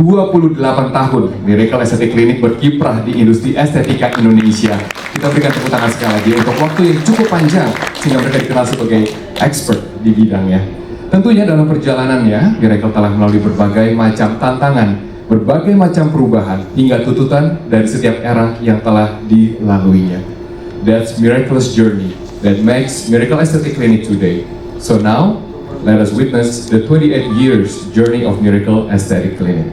28 tahun Miracle Aesthetic Clinic berkiprah di industri estetika Indonesia. Kita berikan tepuk tangan sekali lagi untuk waktu yang cukup panjang sehingga mereka dikenal sebagai expert di bidangnya. Tentunya dalam perjalanannya, Miracle telah melalui berbagai macam tantangan, berbagai macam perubahan, hingga tuntutan dari setiap era yang telah dilaluinya. That's Miracle's journey that makes Miracle Aesthetic Clinic today. So now, let us witness the 28 years journey of Miracle Aesthetic Clinic.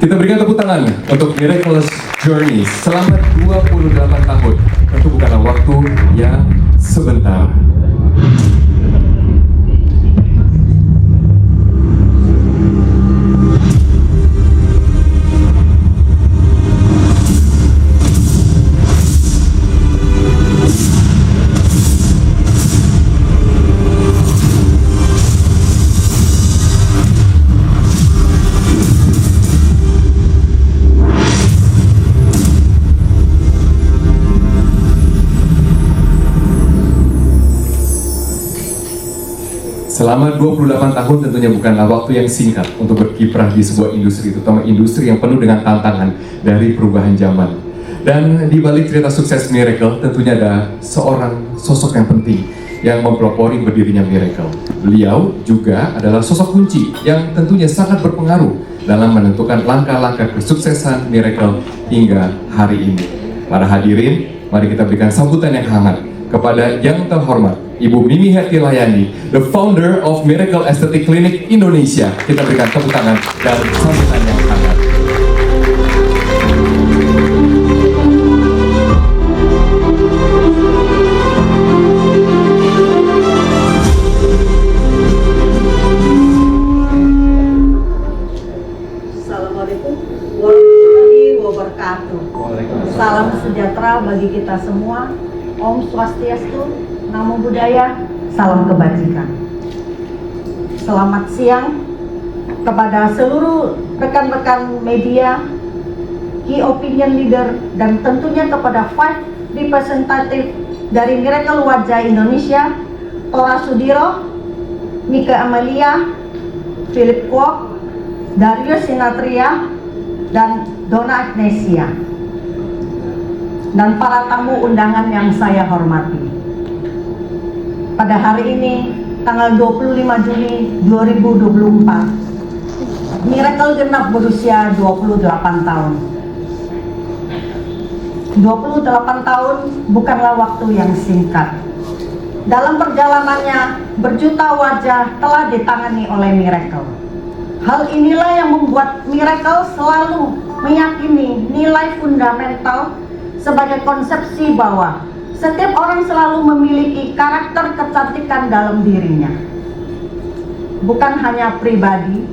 Kita berikan tepuk tangan untuk Miracle's Journey. Selamat 28 tahun. Itu bukanlah waktu yang sebentar. Selama 28 tahun tentunya bukanlah waktu yang singkat untuk berkiprah di sebuah industri, terutama industri yang penuh dengan tantangan dari perubahan zaman. Dan di balik cerita sukses Miracle tentunya ada seorang sosok yang penting yang mempelopori berdirinya Miracle. Beliau juga adalah sosok kunci yang tentunya sangat berpengaruh dalam menentukan langkah-langkah kesuksesan Miracle hingga hari ini. Para hadirin, mari kita berikan sambutan yang hangat kepada yang terhormat Ibu Mimi Hetty Layani, the founder of Miracle Aesthetic Clinic Indonesia. Kita berikan tepuk tangan dan sambutan yang hangat. Assalamualaikum warahmatullahi wabarakatuh. Salam sejahtera bagi kita semua. Om Swastiastu, Namo Buddhaya, salam kebajikan. Selamat siang kepada seluruh rekan-rekan media, key opinion leader, dan tentunya kepada 5 representative dari Miracle Wajah Indonesia, Tora Sudiro, Mika Amalia, Philip Kwok, Dario Sinatria, dan Dona Agnesia, dan para tamu undangan yang saya hormati. Pada hari ini, tanggal 25 Juni 2024, Miracle genap berusia 28 tahun. 28 tahun bukanlah waktu yang singkat. Dalam perjalanannya, berjuta wajah telah ditangani oleh Miracle. Hal inilah yang membuat Miracle selalu meyakini nilai fundamental sebagai konsepsi bahwa setiap orang selalu memiliki karakter kecantikan dalam dirinya. Bukan hanya pribadi,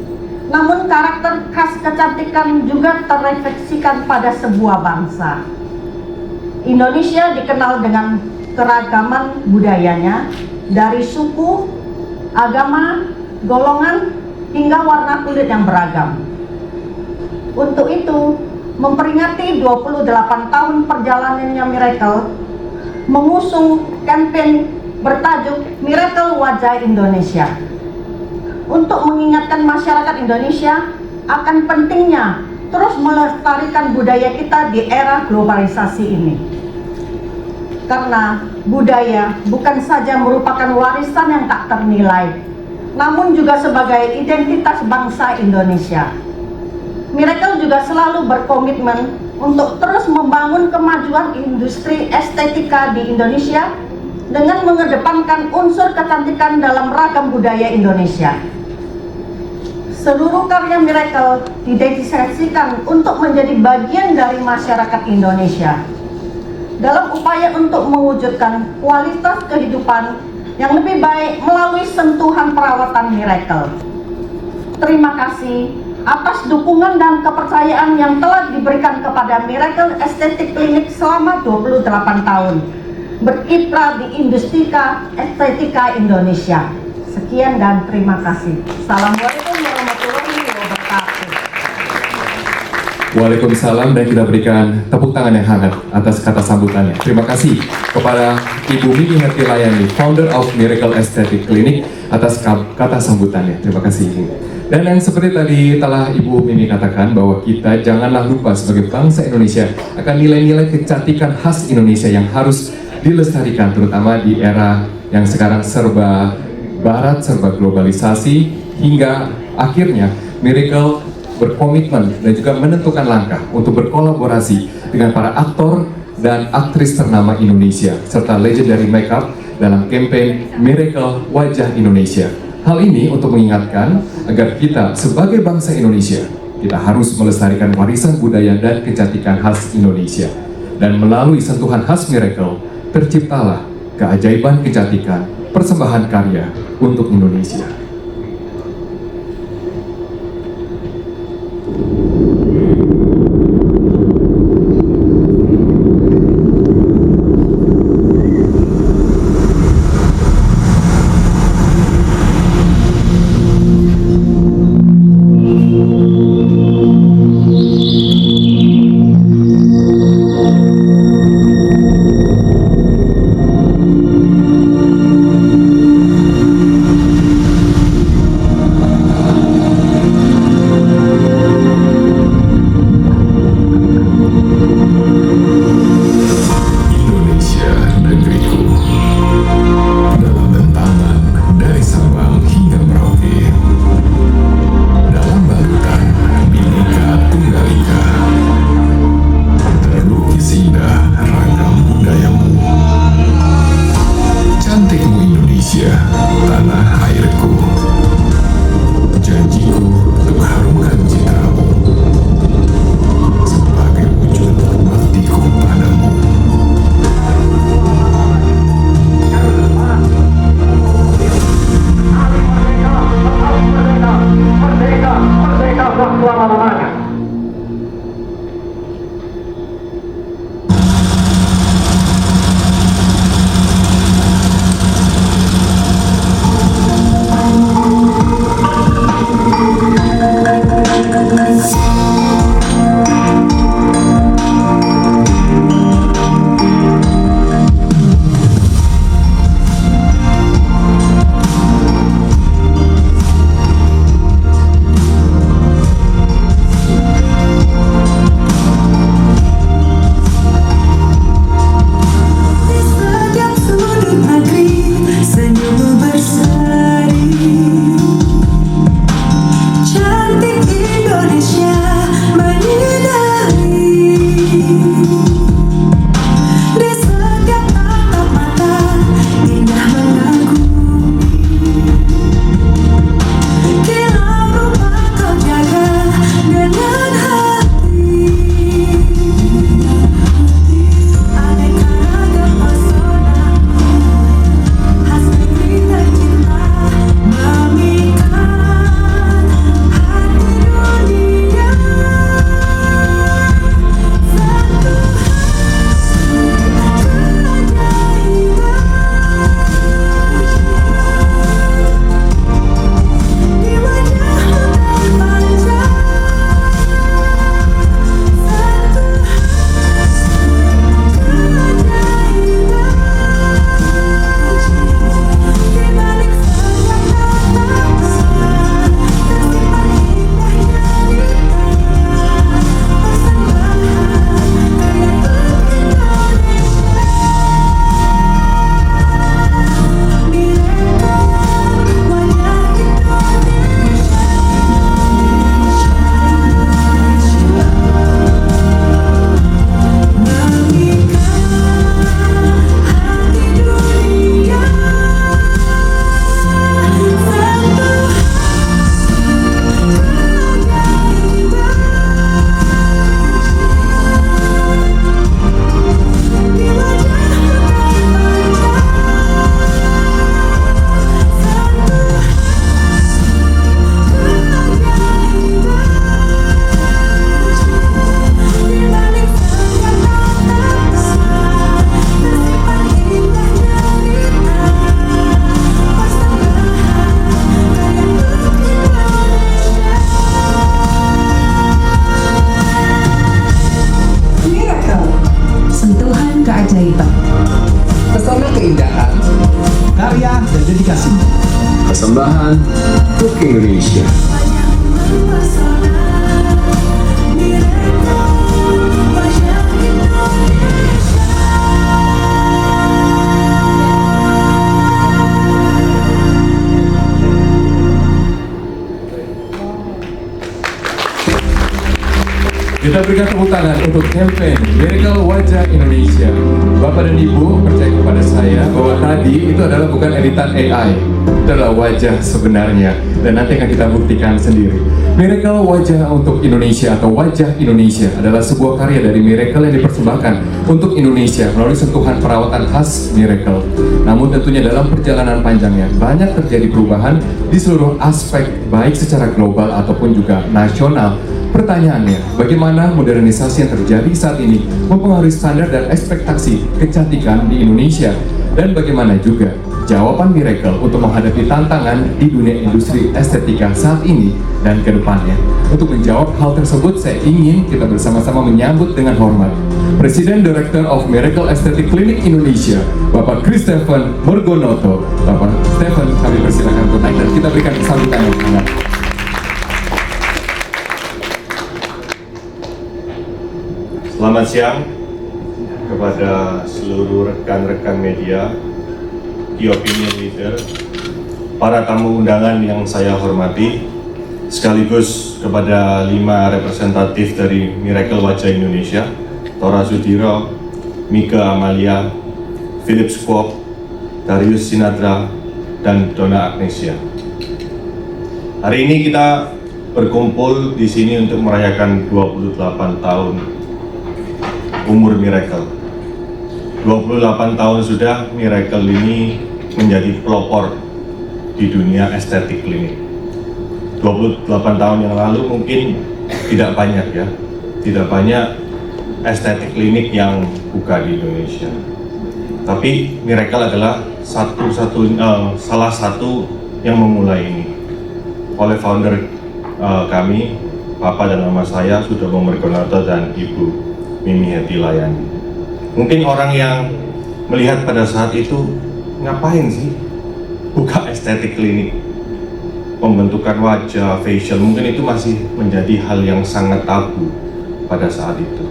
namun karakter khas kecantikan juga terrefleksikan pada sebuah bangsa. Indonesia dikenal dengan keragaman budayanya, dari suku, agama, golongan, hingga warna kulit yang beragam. Untuk itu, memperingati 28 tahun perjalanannya Miracle, mengusung kampanye bertajuk Miracle Wajah Indonesia untuk mengingatkan masyarakat Indonesia akan pentingnya terus melestarikan budaya kita di era globalisasi ini. Karena budaya bukan saja merupakan warisan yang tak ternilai, namun juga sebagai identitas bangsa Indonesia. Miracle juga selalu berkomitmen untuk terus membangun kemajuan industri estetika di Indonesia dengan mengedepankan unsur kecantikan dalam ragam budaya Indonesia. Seluruh karya Miracle didedikasikan untuk menjadi bagian dari masyarakat Indonesia dalam upaya untuk mewujudkan kualitas kehidupan yang lebih baik melalui sentuhan perawatan Miracle. Terima kasih atas dukungan dan kepercayaan yang telah diberikan kepada Miracle Aesthetic Clinic selama 28 tahun berkiprah di industri estetika Indonesia. Sekian dan terima kasih. Assalamualaikum warahmatullahi wabarakatuh. Waalaikumsalam, dan kita berikan tepuk tangan yang hangat atas kata sambutannya. Terima kasih kepada Ibu Mimi Hertilayani, founder of Miracle Aesthetic Clinic, atas kata sambutannya. Terima kasih. Dan yang seperti tadi telah Ibu Mimi katakan, bahwa kita janganlah lupa sebagai bangsa Indonesia akan nilai-nilai kecantikan khas Indonesia yang harus dilestarikan, terutama di era yang sekarang serba barat, serba globalisasi, hingga akhirnya Miracle berkomitmen dan juga menentukan langkah untuk berkolaborasi dengan para aktor dan aktris ternama Indonesia serta legendary makeup dalam campaign Miracle Wajah Indonesia. Hal ini untuk mengingatkan agar kita sebagai bangsa Indonesia, kita harus melestarikan warisan budaya dan kecantikan khas Indonesia. Dan melalui sentuhan khas Miracle, terciptalah keajaiban kecantikan, persembahan karya untuk Indonesia. cinta dan dedikasi. Persembahan untuk Indonesia. Kita berikan tepuk tangan untuk campaign Miracle Wajah Indonesia. Bapak dan Ibu, percaya kepada saya bahwa tadi itu adalah bukan editan AI, itu adalah wajah sebenarnya, dan nanti akan kita buktikan sendiri. Miracle Wajah untuk Indonesia atau Wajah Indonesia adalah sebuah karya dari Miracle yang dipersembahkan untuk Indonesia melalui sentuhan perawatan khas Miracle. Namun tentunya dalam perjalanan panjangnya banyak terjadi perubahan di seluruh aspek, baik secara global ataupun juga nasional. Pertanyaannya, bagaimana modernisasi yang terjadi saat ini mempengaruhi standar dan ekspektasi kecantikan di Indonesia? Dan bagaimana juga jawaban Miracle untuk menghadapi tantangan di dunia industri estetika saat ini dan ke depannya? Untuk menjawab hal tersebut, saya ingin kita bersama-sama menyambut dengan hormat Presiden Director of Miracle Aesthetic Clinic Indonesia, Bapak Christopher Morgonoto. Bapak Stephen, kami persilakan untuk naik dan kita berikan sambutan yang hangat. Selamat siang kepada seluruh rekan-rekan media, key opinion leader, para tamu undangan yang saya hormati, sekaligus kepada 5 representatif dari Miracle Wajah Indonesia, Tora Sudiro, Mika Amalia, Philip Kwok, Darius Sinadra, dan Donna Agnesia. Hari ini kita berkumpul di sini untuk merayakan 28 tahun umur Miracle. 28 tahun sudah Miracle ini menjadi pelopor di dunia estetik klinik. 28 tahun yang lalu mungkin tidak banyak ya, tidak banyak estetik klinik yang buka di Indonesia. Tapi Miracle adalah salah satu yang memulai ini. Oleh founder kami, Bapak dan Mama saya, Sudomo Morgonoto dan Ibu Mimi Heti Layani. Mungkin orang yang melihat pada saat itu, ngapain sih buka estetik klinik, pembentukan wajah, facial, mungkin itu masih menjadi hal yang sangat tabu pada saat itu.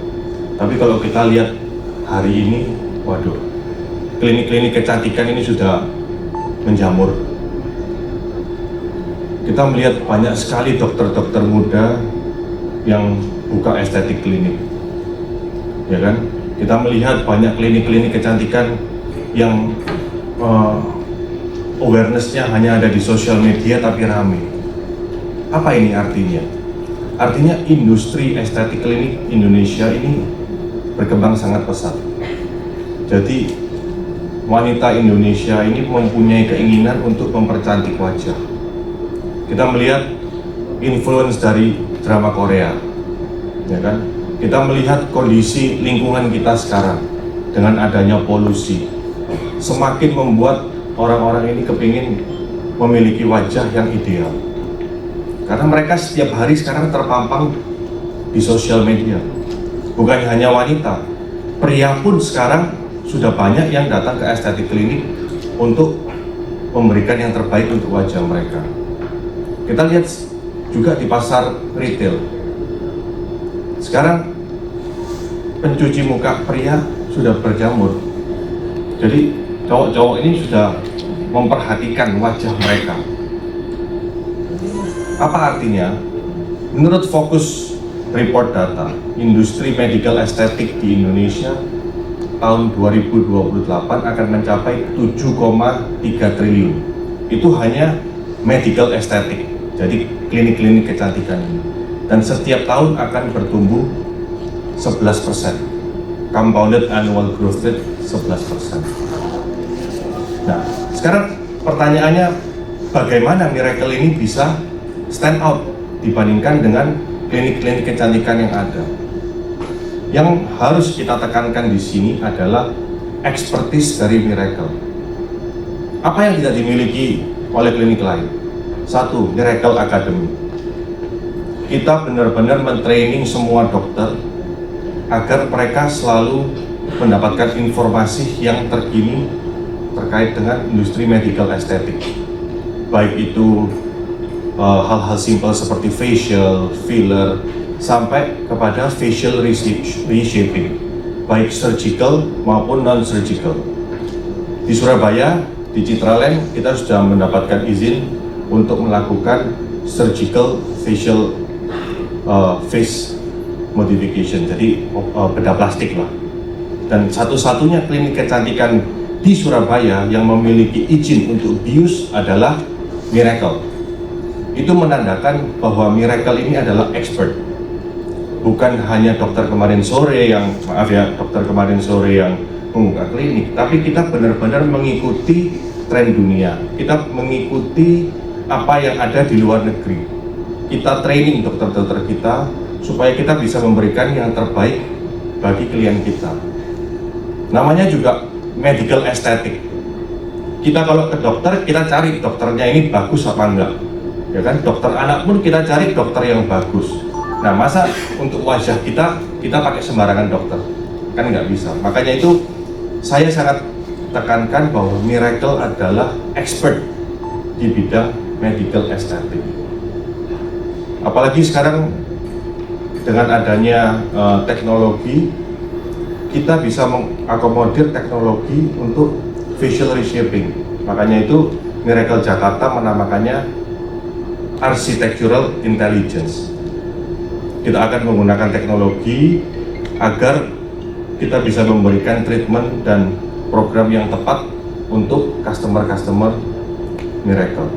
Tapi kalau kita lihat hari ini, waduh, klinik-klinik kecantikan ini sudah menjamur. Kita melihat banyak sekali dokter-dokter muda yang buka estetik klinik, ya kan? Kita melihat banyak klinik-klinik kecantikan yang awareness-nya hanya ada di sosial media tapi ramai. Apa ini artinya? Artinya industri estetik klinik Indonesia ini berkembang sangat pesat. Jadi wanita Indonesia ini mempunyai keinginan untuk mempercantik wajah. Kita melihat influence dari drama Korea, ya kan? Kita melihat kondisi lingkungan kita sekarang dengan adanya polusi, semakin membuat orang-orang ini kepingin memiliki wajah yang ideal. Karena mereka setiap hari sekarang terpampang di sosial media. Bukan hanya wanita, pria pun sekarang sudah banyak yang datang ke estetik klinik untuk memberikan yang terbaik untuk wajah mereka. Kita lihat juga di pasar retail. Sekarang pencuci muka pria sudah berjamur. Jadi cowok-cowok ini sudah memperhatikan wajah mereka. Apa artinya? Menurut Focus Report Data, industri medical estetik di Indonesia tahun 2028 akan mencapai 7,3 triliun. Itu hanya medical estetik, jadi klinik-klinik kecantikan ini. Dan setiap tahun akan bertumbuh 11%, compounded annual growth rate 11%. Nah, sekarang pertanyaannya, bagaimana Miracle ini bisa stand out dibandingkan dengan klinik-klinik kecantikan yang ada? Yang harus kita tekankan di sini adalah expertise dari Miracle. Apa yang tidak dimiliki oleh klinik lain? Satu, Miracle Academy. Kita benar-benar mentraining semua dokter agar mereka selalu mendapatkan informasi yang terkini terkait dengan industri medical estetik, baik itu hal-hal simpel seperti facial, filler, sampai kepada facial reshaping, baik surgical maupun non-surgical. Di Surabaya, di Citraland, kita sudah mendapatkan izin untuk melakukan surgical facial face modification, jadi bedah plastik lah. Dan satu-satunya klinik kecantikan di Surabaya yang memiliki izin untuk bius adalah Miracle. Itu menandakan bahwa Miracle ini adalah expert. Bukan hanya dokter kemarin sore yang membuka klinik, tapi kita benar-benar mengikuti tren dunia. Kita mengikuti apa yang ada di luar negeri. Kita training dokter-dokter kita supaya kita bisa memberikan yang terbaik bagi klien kita. Namanya juga medical aesthetic. Kita kalau ke dokter, kita cari dokternya ini bagus apa enggak, ya kan? Dokter anak pun kita cari dokter yang bagus. Nah, masa untuk wajah kita pakai sembarangan dokter? Kan nggak bisa. Makanya itu saya sangat tekankan bahwa Miracle adalah expert di bidang medical aesthetic. Apalagi sekarang dengan adanya teknologi, kita bisa mengakomodir teknologi untuk facial reshaping. Makanya itu Miracle Jakarta menamakannya Architectural Intelligence. Kita akan menggunakan teknologi agar kita bisa memberikan treatment dan program yang tepat untuk customer-customer Miracle.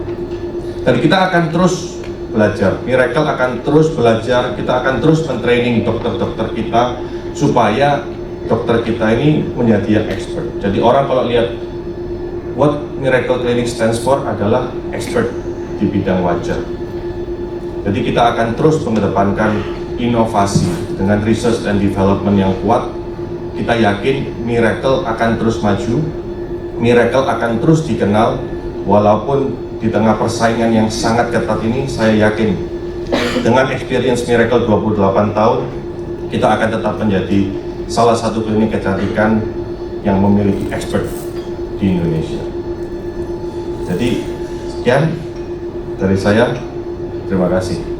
Dan kita akan terus belajar, Miracle akan terus belajar, kita akan terus mentraining dokter-dokter kita supaya dokter kita ini menjadi yang expert. Jadi orang kalau lihat what Miracle Clinic stands for adalah expert di bidang wajah. Jadi kita akan terus mengedepankan inovasi dengan research and development yang kuat. Kita yakin Miracle akan terus maju, Miracle akan terus dikenal, walaupun di tengah persaingan yang sangat ketat ini, saya yakin dengan experience Miracle 28 tahun, kita akan tetap menjadi salah satu klinik kecantikan yang memiliki expert di Indonesia. Jadi sekian dari saya, terima kasih.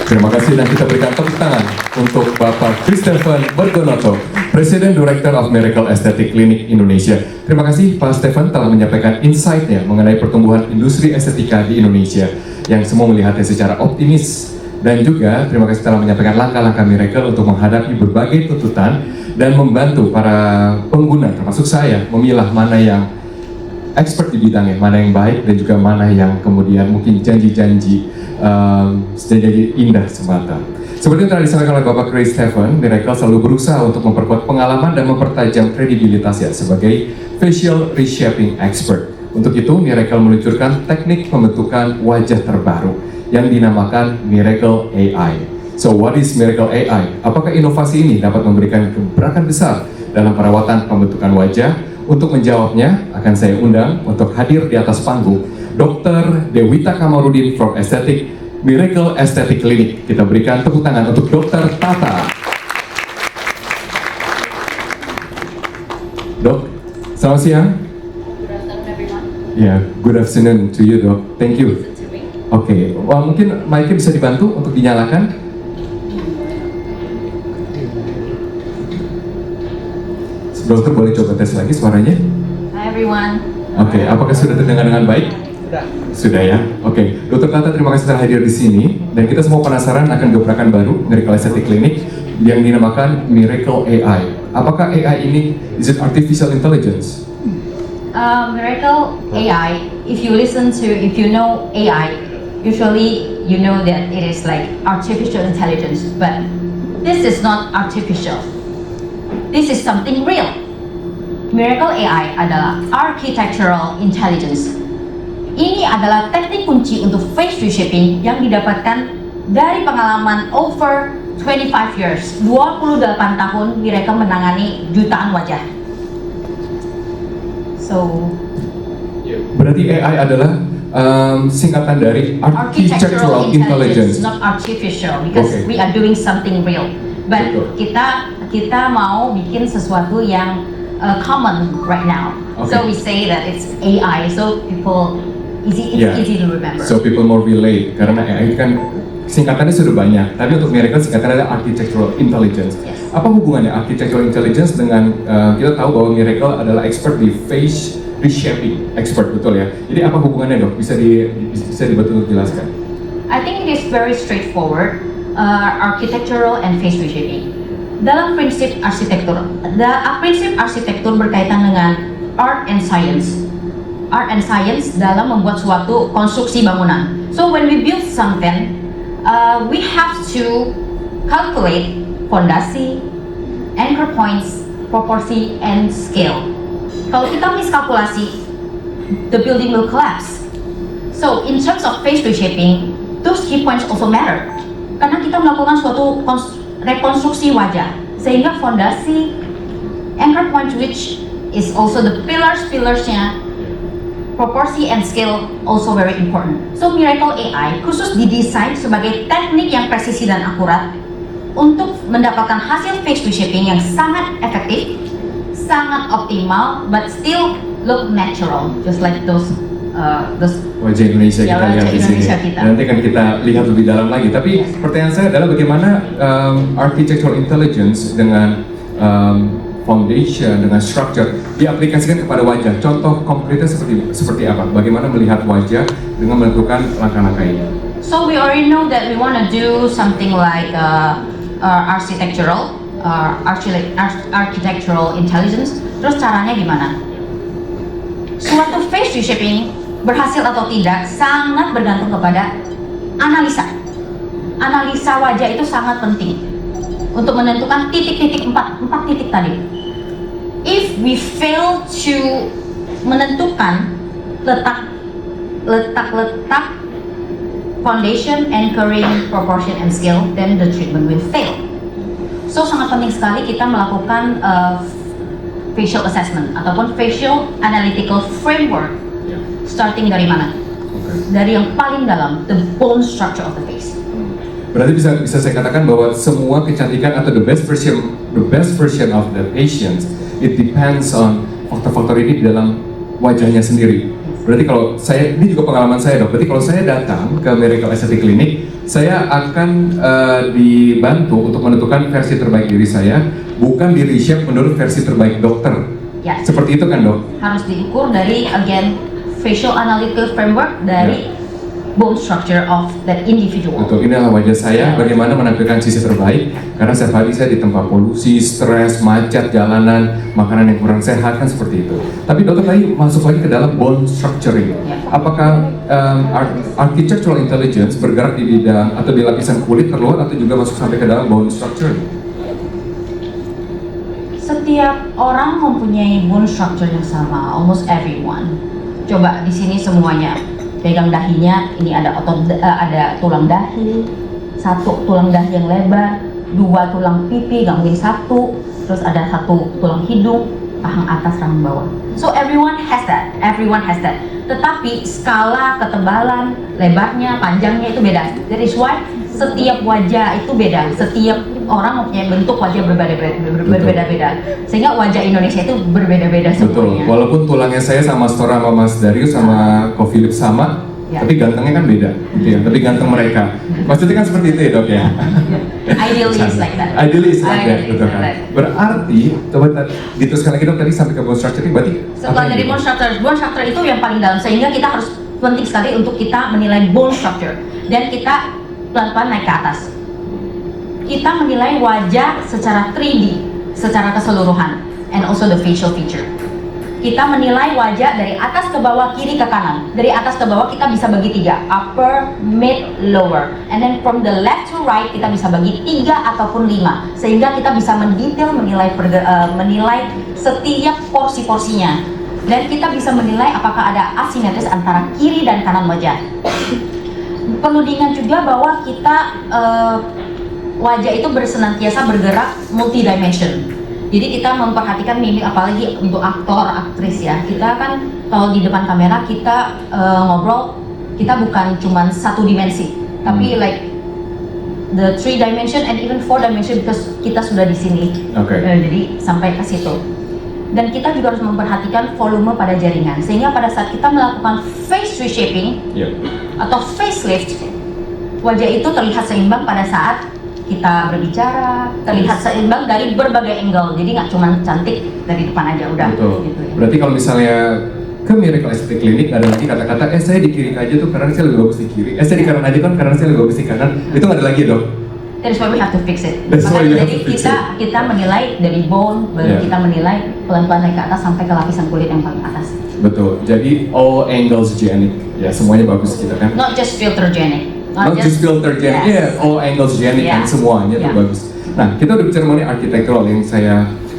Terima kasih dan kita berikan tepuk tangan untuk Bapak Christopher Bergonoto, Presiden Director of Miracle Aesthetic Clinic Indonesia. Terima kasih Pak Stephen telah menyampaikan insight-nya mengenai pertumbuhan industri estetika di Indonesia yang semua melihatnya secara optimis, dan juga terima kasih telah menyampaikan langkah-langkah Miracle untuk menghadapi berbagai tuntutan dan membantu para pengguna termasuk saya memilah mana yang expert di bidangnya, mana yang baik dan juga mana yang kemudian mungkin janji-janji indah semata. Seperti yang telah disampaikan oleh Bapak Chris Stephen, Miracle selalu berusaha untuk memperkuat pengalaman dan mempertajam kredibilitasnya sebagai facial reshaping expert. Untuk itu, Miracle meluncurkan teknik pembentukan wajah terbaru yang dinamakan Miracle AI. So, what is Miracle AI? Apakah inovasi ini dapat memberikan gebrakan besar dalam perawatan pembentukan wajah? Untuk menjawabnya, akan saya undang untuk hadir di atas panggung Dr. Dewita Kamarudin from Aesthetic Miracle Aesthetic Clinic. Kita berikan tepuk tangan untuk Dr. Tata. Dok, selamat siang. Good afternoon, everyone. Yeah, good afternoon to you, Dok. Thank you. Listen to me. Oke, wah, mungkin mic-nya bisa dibantu untuk dinyalakan. Dokter boleh coba tes lagi suaranya? Hi, everyone. Oke, apakah sudah terdengar dengan baik? Sudah ya. Oke, Dokter Tata terima kasih telah hadir di sini dan kita semua penasaran akan gebrakan baru Miracle Aesthetic Clinic yang dinamakan Miracle AI. Apakah AI ini is it artificial intelligence? Miracle AI, if you know AI, usually you know that it is like artificial intelligence, but this is not artificial. This is something real. Miracle AI adalah architectural intelligence. Ini adalah teknik kunci untuk face reshaping yang didapatkan dari pengalaman over 25 years, 28 tahun Miracle menangani jutaan wajah. So, berarti AI adalah singkatan dari architectural intelligence. not artificial, because Okay. we are doing something real. But Betul. kita mau bikin sesuatu yang common right now. Okay. So we say that it's AI, so people it's Yeah. easy to remember. So people more relate karena AI kan singkatannya sudah banyak. Tapi untuk Miracle singkatannya adalah Architectural Intelligence. Yes. Apa hubungannya Architectural Intelligence dengan kita tahu bahwa Miracle adalah expert di face reshaping, expert betul ya. Jadi apa hubungannya dok? Bisa dibantu untuk jelaskan? I think it is very straightforward, architectural and face reshaping. Dalam prinsip arsitektur berkaitan dengan art and science. Art and science dalam membuat suatu konstruksi bangunan. So when we build something, we have to calculate fondasi, anchor points, proporsi, and scale. Kalau kita miskalkulasi, the building will collapse. So in terms of face reshaping, those key points also matter. Karena kita melakukan suatu rekonstruksi wajah, sehingga fondasi, anchor point which is also the pillars-nya, proporsi and scale also very important. So Miracle AI khusus didesain sebagai teknik yang presisi dan akurat untuk mendapatkan hasil face reshaping yang sangat efektif, sangat optimal, but still look natural, just like those Wajah Indonesia Ya, kita wajah lihat di sini. Indonesia kita. Nanti akan kita lihat lebih dalam lagi. Tapi pertanyaan saya adalah bagaimana architectural intelligence dengan foundation, dengan structure diaplikasikan kepada wajah. Contoh konkretnya seperti apa? Bagaimana melihat wajah dengan menentukan langkah-langkah ini? So we already know that we want to do something like architectural intelligence. Terus caranya gimana? Suatu face reshaping berhasil atau tidak sangat bergantung kepada analisa. Analisa wajah itu sangat penting untuk menentukan titik-titik empat titik tadi. If we fail to menentukan letak foundation, anchoring, proportion, and scale, then the treatment will fail. So sangat penting sekali kita melakukan facial assessment ataupun facial analytical framework. Starting dari mana? Dari yang paling dalam, the bone structure of the face. Berarti bisa saya katakan bahwa semua kecantikan atau the best version of the patient, it depends on faktor-faktor ini di dalam wajahnya sendiri. Berarti kalau saya, ini juga pengalaman saya dok, berarti kalau saya datang ke Miracle Aesthetic Clinic, saya akan dibantu untuk menentukan versi terbaik diri saya, bukan di reshape menurut versi terbaik dokter. Ya. Seperti itu kan dok? Harus diukur dari again facial analytical framework dari bone structure of that individual. Betul, ini adalah wajah saya, bagaimana menampilkan sisi terbaik. Karena setiap hari saya di tempat polusi, stres, macet, jalanan, makanan yang kurang sehat, kan seperti itu. Tapi dokter tadi masuk lagi ke dalam bone structuring. Apakah architectural intelligence bergerak di bidang atau di lapisan kulit terluar atau juga masuk sampai ke dalam bone structuring? Setiap orang mempunyai bone structure yang sama, almost everyone. Coba di sini semuanya pegang dahinya, ini ada ada tulang dahi, satu tulang dahi yang lebar, dua tulang pipi, nggak mungkin satu, terus ada satu tulang hidung, rahang atas, rahang bawah. So everyone has that. Tetapi skala ketebalan, lebarnya, panjangnya itu beda. That is why setiap wajah itu beda. Setiap orang mempunyai bentuk wajah berbeda-beda. Sehingga wajah Indonesia itu berbeda-beda Betul, semuanya. walaupun tulangnya saya sama Stora sama Mas Darius sama Ko Philip sama, Ya. tapi gantengnya kan beda, gitu ya. Tapi ganteng mereka. Maksudnya kan seperti itu ya dok ya. Ideally is like that. Ideally is like that, Ideally is betul like kan. that. Berarti, coba diteruskan lagi dok tadi sampai ke bone structuring, berarti Setelah apa dari ini? bone structure itu yang paling dalam, sehingga kita harus penting sekali untuk kita menilai bone structure dan kita pelan-pelan naik ke atas. Kita menilai wajah secara 3D, secara keseluruhan, and also the facial feature. Kita menilai wajah dari atas ke bawah, kiri ke kanan. Dari atas ke bawah kita bisa bagi 3, upper, mid, lower. And then from the left to right kita bisa bagi 3 ataupun 5. Sehingga kita bisa mendetail menilai setiap porsi-porsinya. Dan kita bisa menilai apakah ada asimetris antara kiri dan kanan wajah. Perlu diingat juga bahwa kita wajah itu senantiasa bergerak multidimension. Jadi kita memperhatikan mimik, apalagi untuk aktor, aktris ya. Kita kan kalau di depan kamera kita ngobrol, kita bukan cuma satu dimensi, tapi like the 3 dimension and even 4 dimension because kita sudah di sini. Oke. Jadi sampai ke situ. dan kita juga harus memperhatikan volume pada jaringan, sehingga pada saat kita melakukan face reshaping Iya. atau facelift, wajah itu terlihat seimbang pada saat kita berbicara, terlihat seimbang dari berbagai angle, jadi nggak cuma cantik dari depan aja udah. Betul. Gitu ya. Berarti kalau misalnya ke Miracle Aesthetic Clinic ada lagi kata-kata, saya di kiri aja tuh karena saya lebih bagus di kiri, saya di kanan aja kan karena saya lebih bagus di kanan, itu nggak ada lagi dok? That is why we have to fix it. That's why we have Jadi to fix kita menilai dari bone, baru Yeah. kita menilai pelan-pelan naik ke atas sampai ke lapisan kulit yang paling atas. Betul, jadi all angles genic, ya semuanya bagus gitu kan? Not just filtergenic. Not just filter genic, Yes. all angles genic kan Yeah. semuanya tuh Yeah. bagus. Nah, kita udah bicara mengenai architectural yang saya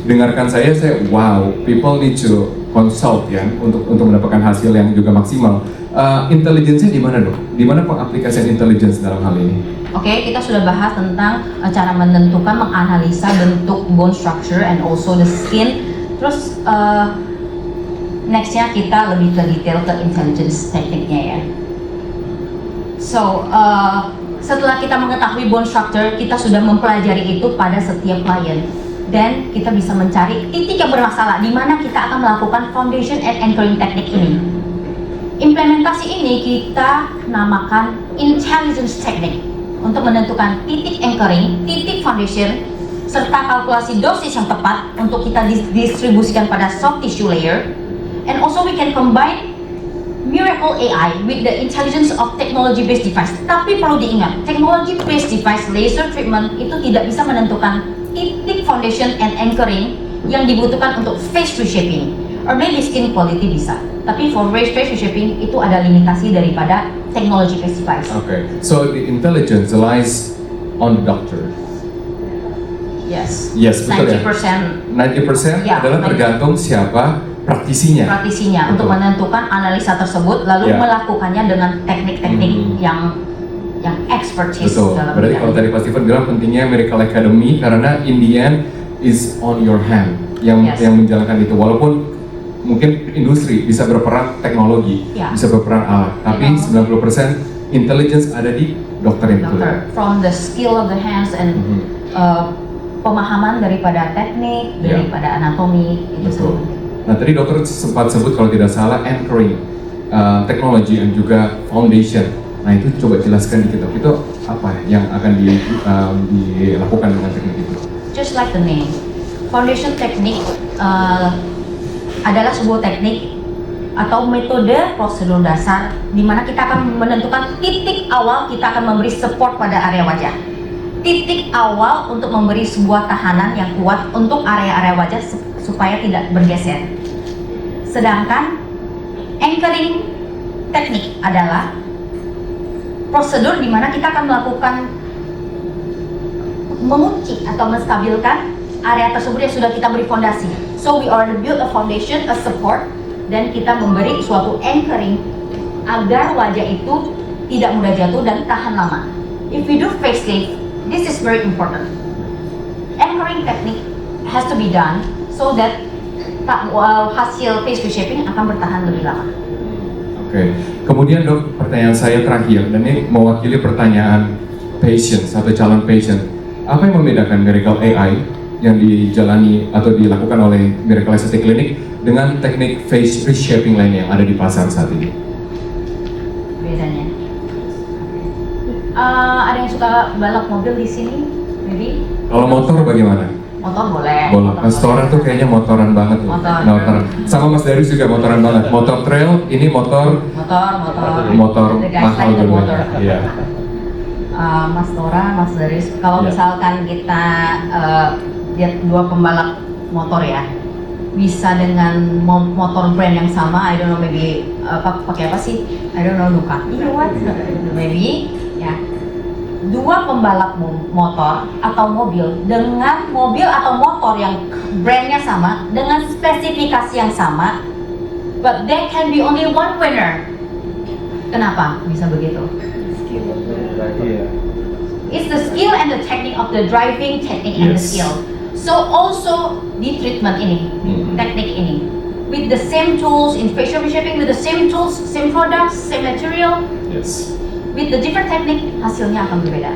dengarkan saya wow, people need to consult ya untuk mendapatkan hasil yang juga maksimal. Intelligence-nya di mana dok? Di mana pengaplikasian intelligence dalam hal ini? Oke, kita sudah bahas tentang cara menentukan, menganalisa bentuk bone structure and also the skin. Terus nextnya kita lebih ke detail ke intelligence tekniknya ya. So, setelah kita mengetahui bone structure, kita sudah mempelajari itu pada setiap klien. Dan kita bisa mencari titik yang bermasalah di mana kita akan melakukan foundation and anchoring teknik ini. Implementasi ini kita namakan intelligence technique untuk menentukan titik anchoring, titik foundation, serta kalkulasi dosis yang tepat untuk kita distribusikan pada soft tissue layer. And also we can combine Miracle AI with the intelligence of technology based device. Tapi perlu diingat, technology based device laser treatment itu tidak bisa menentukan titik foundation and anchoring yang dibutuhkan untuk face reshaping, or maybe skin quality bisa. Tapi for face reshaping itu ada limitasi daripada technology based device. Okay, so the intelligence lies on the doctor. Yes. Yes, betul ya. 90% 90% Ya, adalah 90%. tergantung siapa praktisinya. praktisinya Betul. untuk menentukan analisa tersebut, lalu Ya. melakukannya dengan teknik-teknik Hmm. yang expertise Betul. dalam Berarti bidang kalau tadi Pak Steven bilang pentingnya Miracle Academy karena in the end is on your hand yang Yes. yang menjalankan itu. Walaupun mungkin industri bisa berperan teknologi, Ya. bisa berperan alat, tapi Ya. 90% intelligence ada di dokter yang betul. dokter, from the skill of the hands and Mhm. pemahaman daripada teknik, Ya. daripada anatomi itu Betul. semua. Nah tadi dokter sempat sebut kalau tidak salah anchoring, teknologi dan juga foundation. Nah itu coba jelaskan dikit dok, itu apa yang akan dilakukan dengan teknik itu? Just like the name, foundation technique adalah sebuah teknik atau metode prosedur dasar di mana kita akan menentukan titik awal kita akan memberi support pada area wajah. Titik awal untuk memberi sebuah tahanan yang kuat untuk area-area wajah supaya tidak bergeser. Sedangkan anchoring teknik adalah prosedur di mana kita akan melakukan mengunci atau menstabilkan area tersebut yang sudah kita beri fondasi. So we already build a foundation, a support, dan kita memberi suatu anchoring agar wajah itu tidak mudah jatuh dan tahan lama. If we do facelift, this is very important. Anchoring technique has to be done so that hasil face reshaping akan bertahan lebih lama. Oke, kemudian dok, pertanyaan saya terakhir, dan ini mewakili pertanyaan patient atau calon patient. Apa yang membedakan Miracle AI yang dijalani atau dilakukan oleh Miracle Aesthetic Clinic dengan teknik face reshaping lain yang ada di pasar saat ini? Bedanya. Ada yang suka balap mobil di sini, maybe? Kalau motor bagaimana? Motor boleh. Bola, Mas Tora tuh kayaknya motoran banget tuh. Motor. Sama Mas Darius juga motoran banget. Motor trail, ini motor Motor. The guys mahal like the dulu. motor. Iya. Mas Tora, Mas Darius, kalau Ya. misalkan kita lihat dua pembalap motor ya, bisa dengan motor brand yang sama, I don't know maybe pakai apa sih? I don't know, Ducati what? Maybe ya. Dua pembalap motor atau mobil dengan mobil atau motor yang brandnya sama dengan spesifikasi yang sama, but there can be only one winner. Kenapa bisa begitu? It's the skill and the technique of the driving technique and the Yes. skill. So also di treatment ini, teknik ini, with the same tools in facial reshaping, with the same tools, same products, same material, Yes. with the different technique, hasilnya akan berbeda.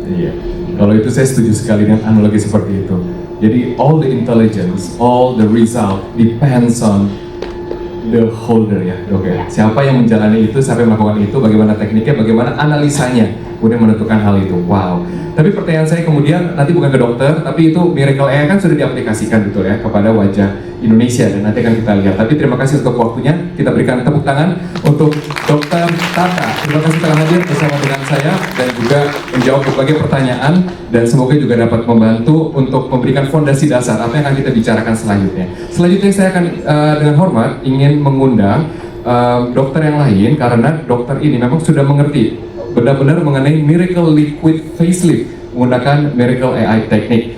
Iya. Kalau itu saya setuju sekali dengan analogi seperti itu. Jadi all the intelligence, all the result depends on the holder ya dok ya. Siapa yang menjalani itu, siapa yang melakukan itu, bagaimana tekniknya, bagaimana analisanya, kemudian menentukan hal itu. Wow. Tapi pertanyaan saya kemudian nanti bukan ke dokter, tapi itu Miracle AI kan sudah diaplikasikan betul ya kepada wajah Indonesia dan nanti akan kita lihat. Tapi terima kasih untuk waktunya. Kita berikan tepuk tangan untuk Dr. Tata. Terima kasih telah hadir bersama dengan saya dan juga menjawab berbagai pertanyaan dan semoga juga dapat membantu untuk memberikan fondasi dasar apa yang akan kita bicarakan selanjutnya. Selanjutnya saya akan dengan hormat ingin mengundang dokter yang lain karena dokter ini memang sudah mengerti benar-benar mengenai Miracle Liquid Facelift menggunakan Miracle AI Technique.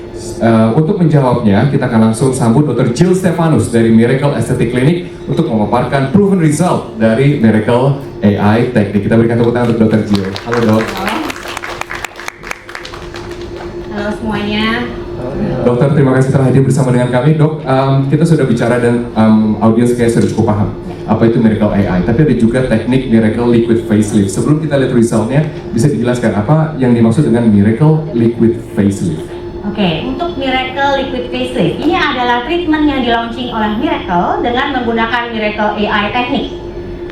Untuk menjawabnya, kita akan langsung sambut Dr. Jill Stefanus dari Miracle Aesthetic Clinic untuk memaparkan proven result dari Miracle AI Technique. Kita berikan tepuk tangan untuk Dr. Jill. Halo dok. Halo semuanya. Dokter, terima kasih telah hadir bersama dengan kami. Dok, kita sudah bicara dan audiens kayak sudah cukup paham apa itu Miracle AI. Tapi ada juga teknik Miracle Liquid Facelift. Sebelum kita lihat resultnya, bisa dijelaskan apa yang dimaksud dengan Miracle Liquid Facelift? Oke, untuk Miracle Liquid Facelift, ini adalah treatment yang di-launching oleh Miracle dengan menggunakan Miracle AI Technique.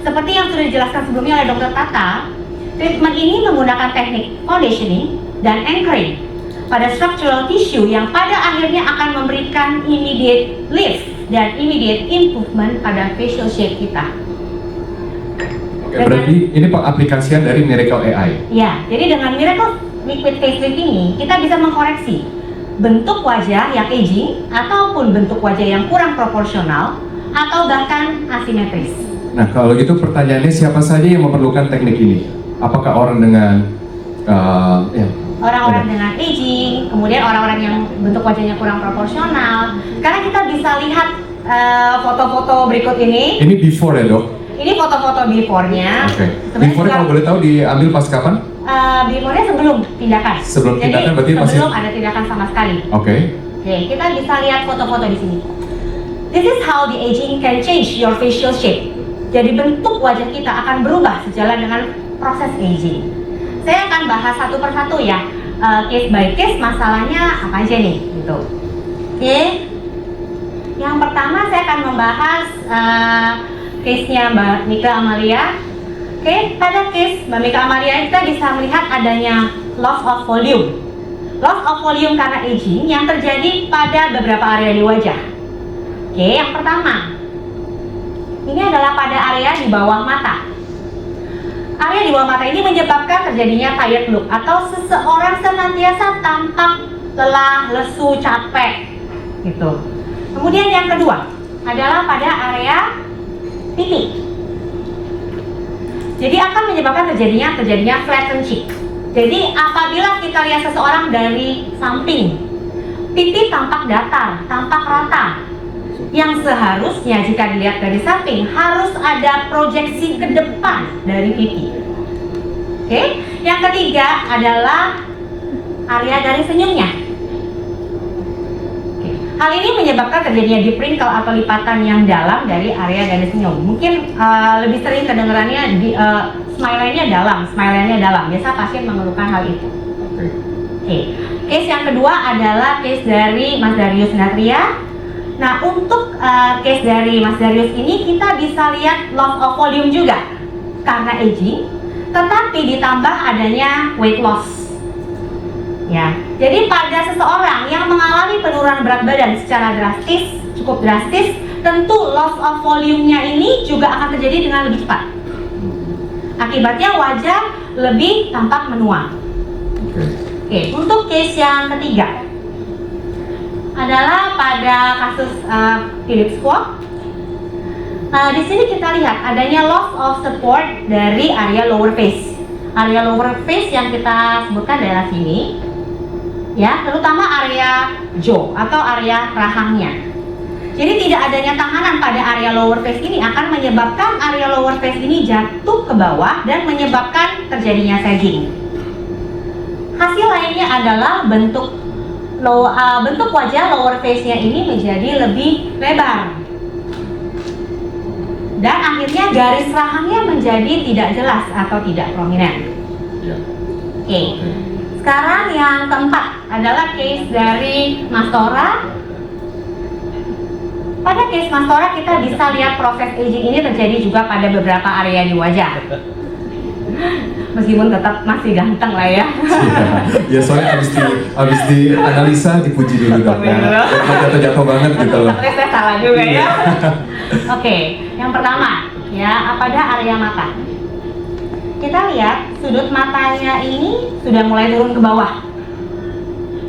Seperti yang sudah dijelaskan sebelumnya oleh Dr. Tata, treatment ini menggunakan teknik conditioning dan anchoring pada structural tissue yang pada akhirnya akan memberikan immediate lift dan immediate improvement pada facial shape kita. Oke, berarti ini pengaplikasian dari Miracle AI? Ya, jadi dengan Miracle Liquid Facelift ini kita bisa mengkoreksi bentuk wajah yang aging ataupun bentuk wajah yang kurang proporsional atau bahkan asimetris. Nah, kalau gitu pertanyaannya siapa saja yang memerlukan teknik ini? Apakah orang dengan orang-orang dengan aging, kemudian orang-orang yang bentuk wajahnya kurang proporsional. Sekarang kita bisa lihat foto-foto berikut ini. Ini before ya dok? Ini foto-foto before-nya. Oke. Sebenarnya Before kalau boleh tahu diambil pas kapan? before-nya sebelum tindakan. Sebelum tindakan berarti Jadi masih- sebelum ada tindakan sama sekali. Oke. Oke, kita bisa lihat foto-foto di sini. This is how the aging can change your facial shape. Jadi bentuk wajah kita akan berubah sejalan dengan proses aging. Saya akan bahas satu persatu ya, case by case masalahnya apa aja nih, gitu. Oke. Yang pertama saya akan membahas case-nya Mbak Mika Amalia. Oke, pada case Mbak Mika Amalia kita bisa melihat adanya loss of volume. Loss of volume karena aging yang terjadi pada beberapa area di wajah. Oke, yang pertama, ini adalah pada area di bawah mata. Area di bawah mata ini menyebabkan terjadinya tired look atau seseorang senantiasa tampak lelah, lesu, capek, gitu. Kemudian yang kedua adalah pada area pipi. Jadi akan menyebabkan terjadinya flatten cheek. Jadi apabila kita lihat seseorang dari samping, pipi tampak datar, tampak rata. Yang seharusnya jika dilihat dari samping harus ada proyeksi ke depan dari pipi. Oke, yang ketiga adalah area dari senyumnya. Oke. Hal ini menyebabkan terjadinya deep wrinkle atau lipatan yang dalam dari area dari senyum. Mungkin lebih sering kedengarannya di smile line-nya dalam. Biasa pasien mengeluhkan hal itu. Oke. Case yang kedua adalah case dari Mas Darius Natria. Nah, untuk case dari Mas Darius ini kita bisa lihat loss of volume juga karena aging, tetapi ditambah adanya weight loss. Ya, jadi pada seseorang yang mengalami penurunan berat badan secara drastis, cukup drastis, tentu loss of volume-nya ini juga akan terjadi dengan lebih cepat. Akibatnya wajah lebih tampak menua. Oke, untuk case yang ketiga adalah pada kasus Philip Squad. Di sini kita lihat adanya loss of support dari area lower face. Area lower face yang kita sebutkan daerah sini, ya, terutama area jaw atau area rahangnya. Jadi tidak adanya tahanan pada area lower face ini akan menyebabkan area lower face ini jatuh ke bawah dan menyebabkan terjadinya sagging. Hasil lainnya adalah bentuk wajah lower face-nya ini menjadi lebih lebar. Dan akhirnya garis rahangnya menjadi tidak jelas atau tidak prominent. Oke. Sekarang yang keempat adalah case dari Mas Tora. Pada case Mas Tora kita bisa lihat proses aging ini terjadi juga pada beberapa area di wajah. Meskipun tetap masih ganteng lah ya. Ya soalnya abis di analisa dipuji dulu dok ya. Jatuh banget gitu loh. Tapi saya salah juga ya. Oke, yang pertama ya pada area mata. Kita lihat sudut matanya ini sudah mulai turun ke bawah.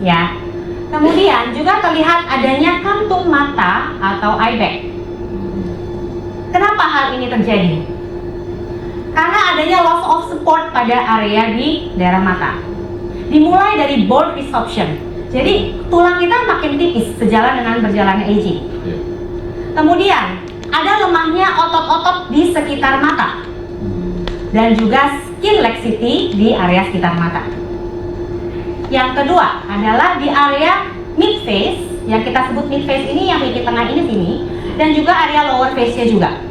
Ya. Kemudian juga terlihat adanya kantung mata atau eye bag. Kenapa hal ini terjadi? Karena adanya loss of support pada area di daerah mata. Dimulai dari bone resorption. Jadi tulang kita makin tipis sejalan dengan berjalannya aging. Kemudian ada lemahnya otot-otot di sekitar mata dan juga skin laxity di area sekitar mata. Yang kedua adalah di area mid face, yang kita sebut mid face ini yang pipi tengah ini sini, dan juga area lower face-nya juga.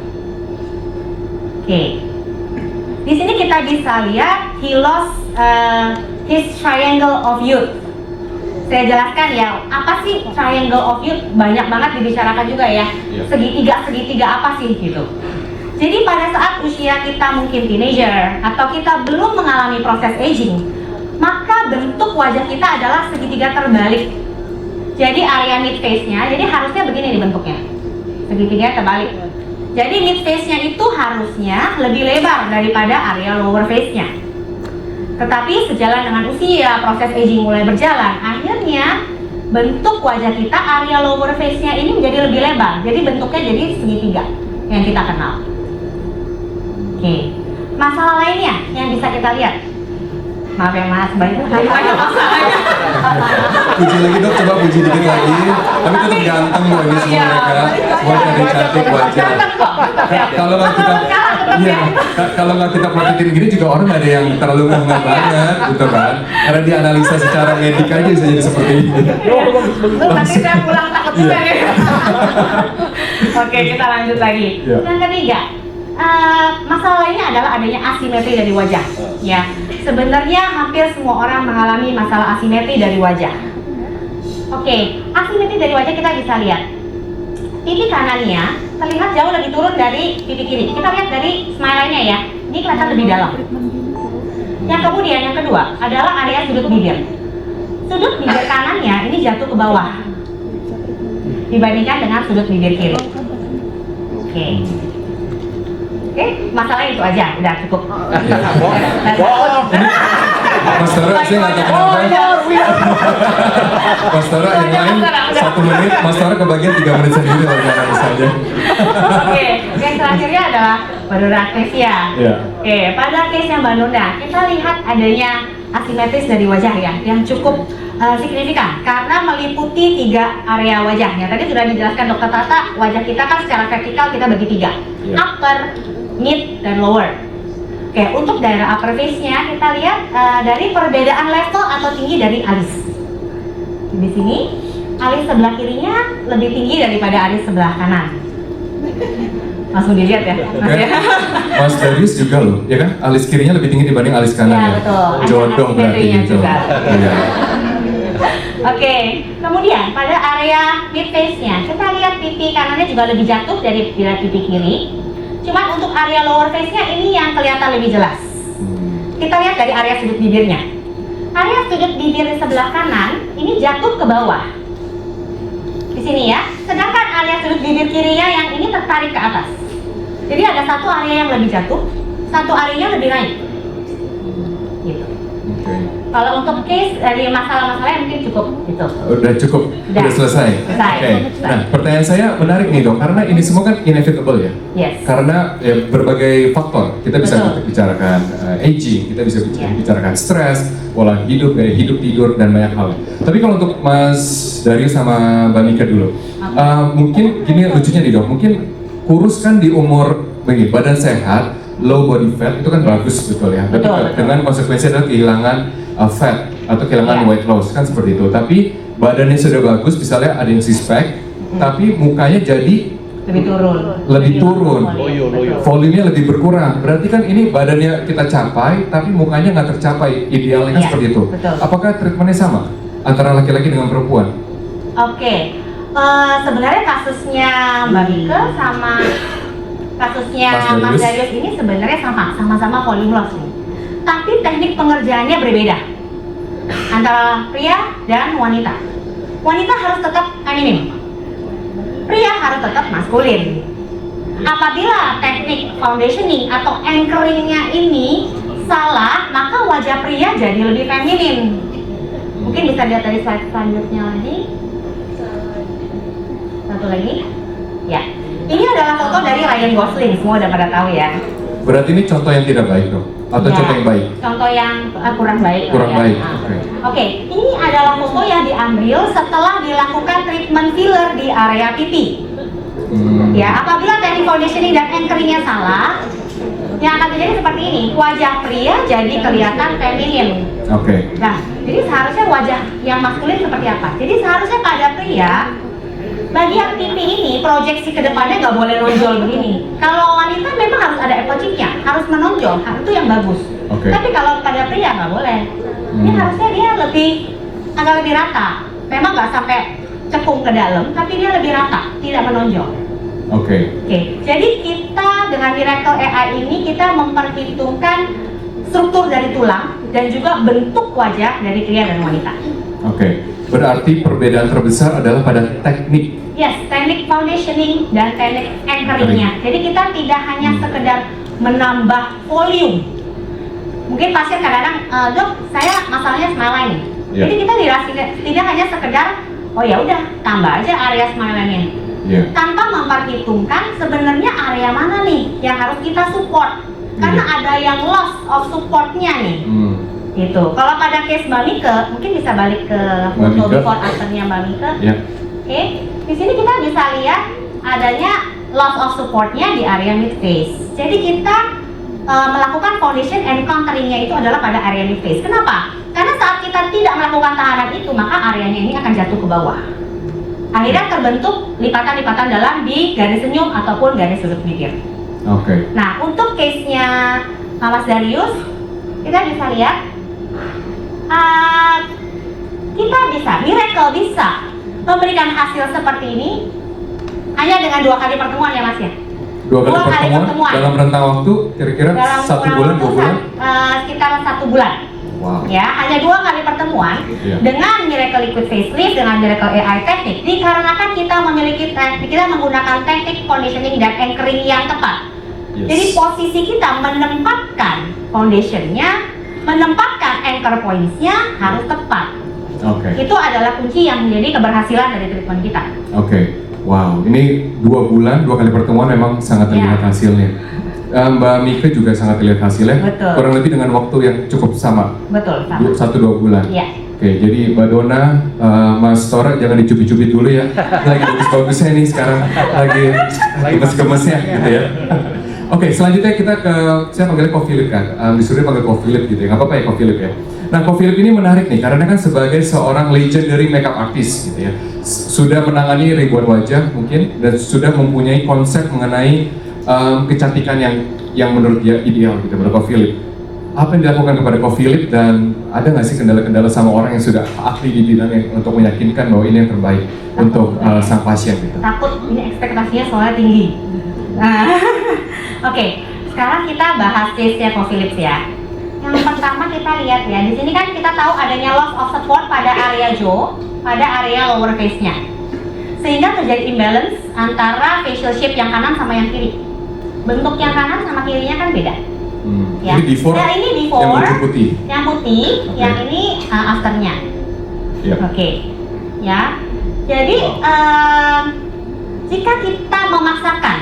Oke. Di sini kita bisa lihat he lost his triangle of youth. Saya jelaskan ya, apa sih triangle of youth? Banyak banget dibicarakan juga ya. Segitiga apa sih gitu. Jadi pada saat usia kita mungkin teenager atau kita belum mengalami proses aging, maka bentuk wajah kita adalah segitiga terbalik. Jadi area mid face-nya, jadi harusnya begini nih bentuknya. Segitiga terbalik. Jadi mid face-nya itu harusnya lebih lebar daripada area lower face-nya. Tetapi sejalan dengan usia, proses aging mulai berjalan, akhirnya bentuk wajah kita, area lower face-nya ini menjadi lebih lebar. Jadi bentuknya jadi segitiga yang kita kenal. Oke. Masalah lainnya yang bisa kita lihat. Maaf ya Mas, banyak masalahnya. Puji lagi dok, coba puji dikit lagi. Tapi tetap ganteng loh ini semua mereka. Semua cantik wajah. Kalau nggak kita, iya, kalau nggak kita praktekin gini juga orang nggak ada yang terlalu ngomong banget, gitu kan? Karena dianalisa secara medik aja bisa jadi seperti ini. Nanti saya pulang takut juga nih. Oke, kita lanjut lagi. Yang ketiga. Masalah lainnya adalah adanya asimetri dari wajah. Ya, sebenarnya hampir semua orang mengalami masalah asimetri dari wajah. Oke, asimetri dari wajah kita bisa lihat. Pipi kanannya terlihat jauh lebih turun dari pipi kiri. Kita lihat dari smile-nya ya. Ini kelihatan lebih dalam. Yang kemudian yang kedua adalah area sudut bibir. Sudut bibir kanannya ini jatuh ke bawah dibandingkan dengan sudut bibir kiri. Oke. Oke, masalahnya itu aja, udah cukup. Mas Tora, saya nggak tahu kenapa. Mas Tora yang lain 1 menit, Mas Tora kebagian 3 menit sendiri loh jangan saja. Oke, yang terakhirnya adalah Mbak Nunda Kresia. Oke, pada case yang Mbak Nunda, kita lihat adanya asimetris dari wajah ya, yang cukup signifikan karena meliputi 3 area wajahnya. Tadi sudah dijelaskan Dokter Tata, wajah kita kan secara vertikal kita bagi 3, upper, mid, dan lower. Oke, untuk daerah upper face-nya kita lihat dari perbedaan level atau tinggi dari alis. Di sini alis sebelah kirinya lebih tinggi daripada alis sebelah kanan. Langsung dilihat ya, Mas ya. Mas Darius juga loh, ya kan? Alis kirinya lebih tinggi dibanding alis kanan Ya, ya. betul. Ada Jodoh berarti asimetrinya gitu. juga. Iya. Oke, kemudian pada area mid face-nya kita lihat pipi kanannya juga lebih jatuh dari pipi kiri. Cuman untuk area lower face-nya ini yang kelihatan lebih jelas. Kita lihat dari area sudut bibirnya. Area sudut bibir di sebelah kanan ini jatuh ke bawah. Di sini ya. Sedangkan area sudut bibir kirinya yang ini tertarik ke atas. Jadi ada satu area yang lebih jatuh, satu area lebih naik. Gitu. Kalau untuk case dari masalah-masalahnya mungkin cukup gitu. Udah cukup, udah selesai. Oke. Nah, pertanyaan saya menarik nih dok, karena ini semua kan inevitable ya. Yes. Karena ya, berbagai faktor kita bisa Betul. bicarakan aging, kita bisa bicarakan stres, pola hidup, gaya hidup, tidur dan banyak hal. Tapi kalau untuk Mas Darius sama Mbak Mika dulu, mungkin gini lucunya nih dok, mungkin kurus kan di umur begini, badan sehat, low body fat itu kan bagus betul ya. Tapi Betul. dengan konsekuensi adalah kehilangan fat atau kehilangan Iya. weight loss kan seperti itu. Tapi badannya sudah bagus, misalnya ada yang six pack, tapi mukanya jadi lebih turun. Lebih turun. Betul. Volumenya lebih berkurang. Berarti kan ini badannya kita capai, tapi mukanya nggak tercapai. Idealnya kan Iya, seperti itu. betul. Apakah treatmentnya sama antara laki-laki dengan perempuan? Oke. Sebenarnya kasusnya Mbak Mika sama kasusnya Mas Mas Darius. Darius ini sebenarnya sama-sama volume loss nih. Tapi teknik pengerjaannya berbeda antara pria dan wanita. Wanita harus tetap feminim, pria harus tetap maskulin. Apabila teknik foundationing atau anchoringnya ini salah, maka wajah pria jadi lebih feminin. Mungkin bisa lihat dari slide selanjutnya lagi. Satu lagi, ya. Ini adalah foto dari Ryan Gosling, semua udah pada tahu ya. Berarti ini contoh yang tidak baik dong? Atau Ya, contoh yang baik? Contoh yang kurang baik. lah Kurang ya. baik, Nah. oke. Oke, ini adalah foto yang diambil setelah dilakukan treatment filler di area pipi. Ya, apabila teknik foundationing dan anchoringnya salah, yang akan terjadi seperti ini, wajah pria jadi kelihatan feminin. Oke. Nah, jadi seharusnya wajah yang maskulin seperti apa? Jadi seharusnya pada pria, bagian pipi ini proyeksi ke depannya nggak boleh nonjol begini. Kalau wanita memang harus ada apple cheeknya, harus menonjol, itu yang bagus. Oke. Tapi kalau pada pria nggak boleh. Ini harusnya dia agak lebih rata. Memang nggak sampai cekung ke dalam, tapi dia lebih rata, tidak menonjol. Oke. Oke, jadi kita dengan Miracle AI ini kita memperhitungkan struktur dari tulang dan juga bentuk wajah dari pria dan wanita. Oke. Berarti perbedaan terbesar adalah pada teknik. Yes, teknik foundationing dan teknik anchoringnya. Jadi kita tidak hanya sekedar menambah volume. Mungkin pasien kadang-kadang, dok, saya masalahnya smile line. Yeah. Jadi kita tidak hanya sekedar, oh ya udah tambah aja area smile line-nya. Ya. Tanpa memperhitungkan sebenarnya area mana nih yang harus kita support. Karena ada yang loss of supportnya nih. Gitu. Kalau pada case Mbak Mika, mungkin bisa balik ke Mbak foto Mika. before afternya Mbak Mika. Ya. Oke, di sini kita bisa lihat adanya loss of supportnya di area mid face. Jadi kita melakukan foundation and contouringnya itu adalah pada area mid face. Kenapa? Karena saat kita tidak melakukan tahanan itu, maka areanya ini akan jatuh ke bawah. Akhirnya terbentuk lipatan-lipatan dalam di garis senyum ataupun garis sudut bibir. Oke. Nah, untuk case-nya Mas Darius, kita bisa lihat Miracle bisa memberikan hasil seperti ini hanya dengan 2 kali pertemuan ya Mas ya? Dua kali pertemuan dalam rentang waktu kira-kira Dalam 1 bulan, 2 bulan? Sekitar 1 bulan. Wow. Ya, hanya 2 kali pertemuan dengan Miracle Liquid Facelift dengan Miracle AI Teknik dikarenakan kita menggunakan teknik conditioning dan anchoring yang tepat. Yes. Jadi posisi kita menempatkan foundationnya, menempatkan anchor points-nya harus tepat. Oke. Itu adalah kunci yang menjadi keberhasilan dari treatment kita. Oke. Wow, ini 2 bulan, 2 kali pertemuan memang sangat terlihat hasilnya. Mbak Mika juga sangat terlihat hasilnya. Betul. Kurang lebih dengan waktu yang cukup sama. Betul, sama. 1-2 bulan. Iya. Oke, jadi Mbak Dona, Mas Tora jangan dicubit-cubit dulu ya. Lagi bagus-bagusnya nih sekarang, lagi gemes-gemesnya gitu ya. Oke, selanjutnya kita ke, saya panggilnya Ko Philip kan, disuruh panggil Ko Philip gitu ya, nggak apa-apa ya Ko Philip ya. Nah, Ko Philip ini menarik nih, karena kan sebagai seorang legendary makeup artist gitu ya, sudah menangani ribuan wajah mungkin, dan sudah mempunyai konsep mengenai kecantikan yang menurut dia ideal gitu, menurut Ko Philip. Apa yang dilakukan kepada Ko Philip dan ada nggak sih kendala-kendala sama orang yang sudah ahli di bidangnya untuk meyakinkan bahwa ini yang terbaik untuk sang pasien gitu? Takut ini ekspektasinya soalnya tinggi. Nah, oke, sekarang kita bahas case-nya Ko Philip ya. Yang pertama kita lihat ya, di sini kan kita tahu adanya loss of support pada area jaw, pada area lower face-nya. Sehingga terjadi imbalance antara facial shape yang kanan sama yang kiri. Bentuk yang kanan sama kirinya kan beda. Ya. Ini before, Nah, ini before yang berwarna putih. yang putih, yang ini afternya. Ya. Oke, ya. Jadi jika kita memaksakan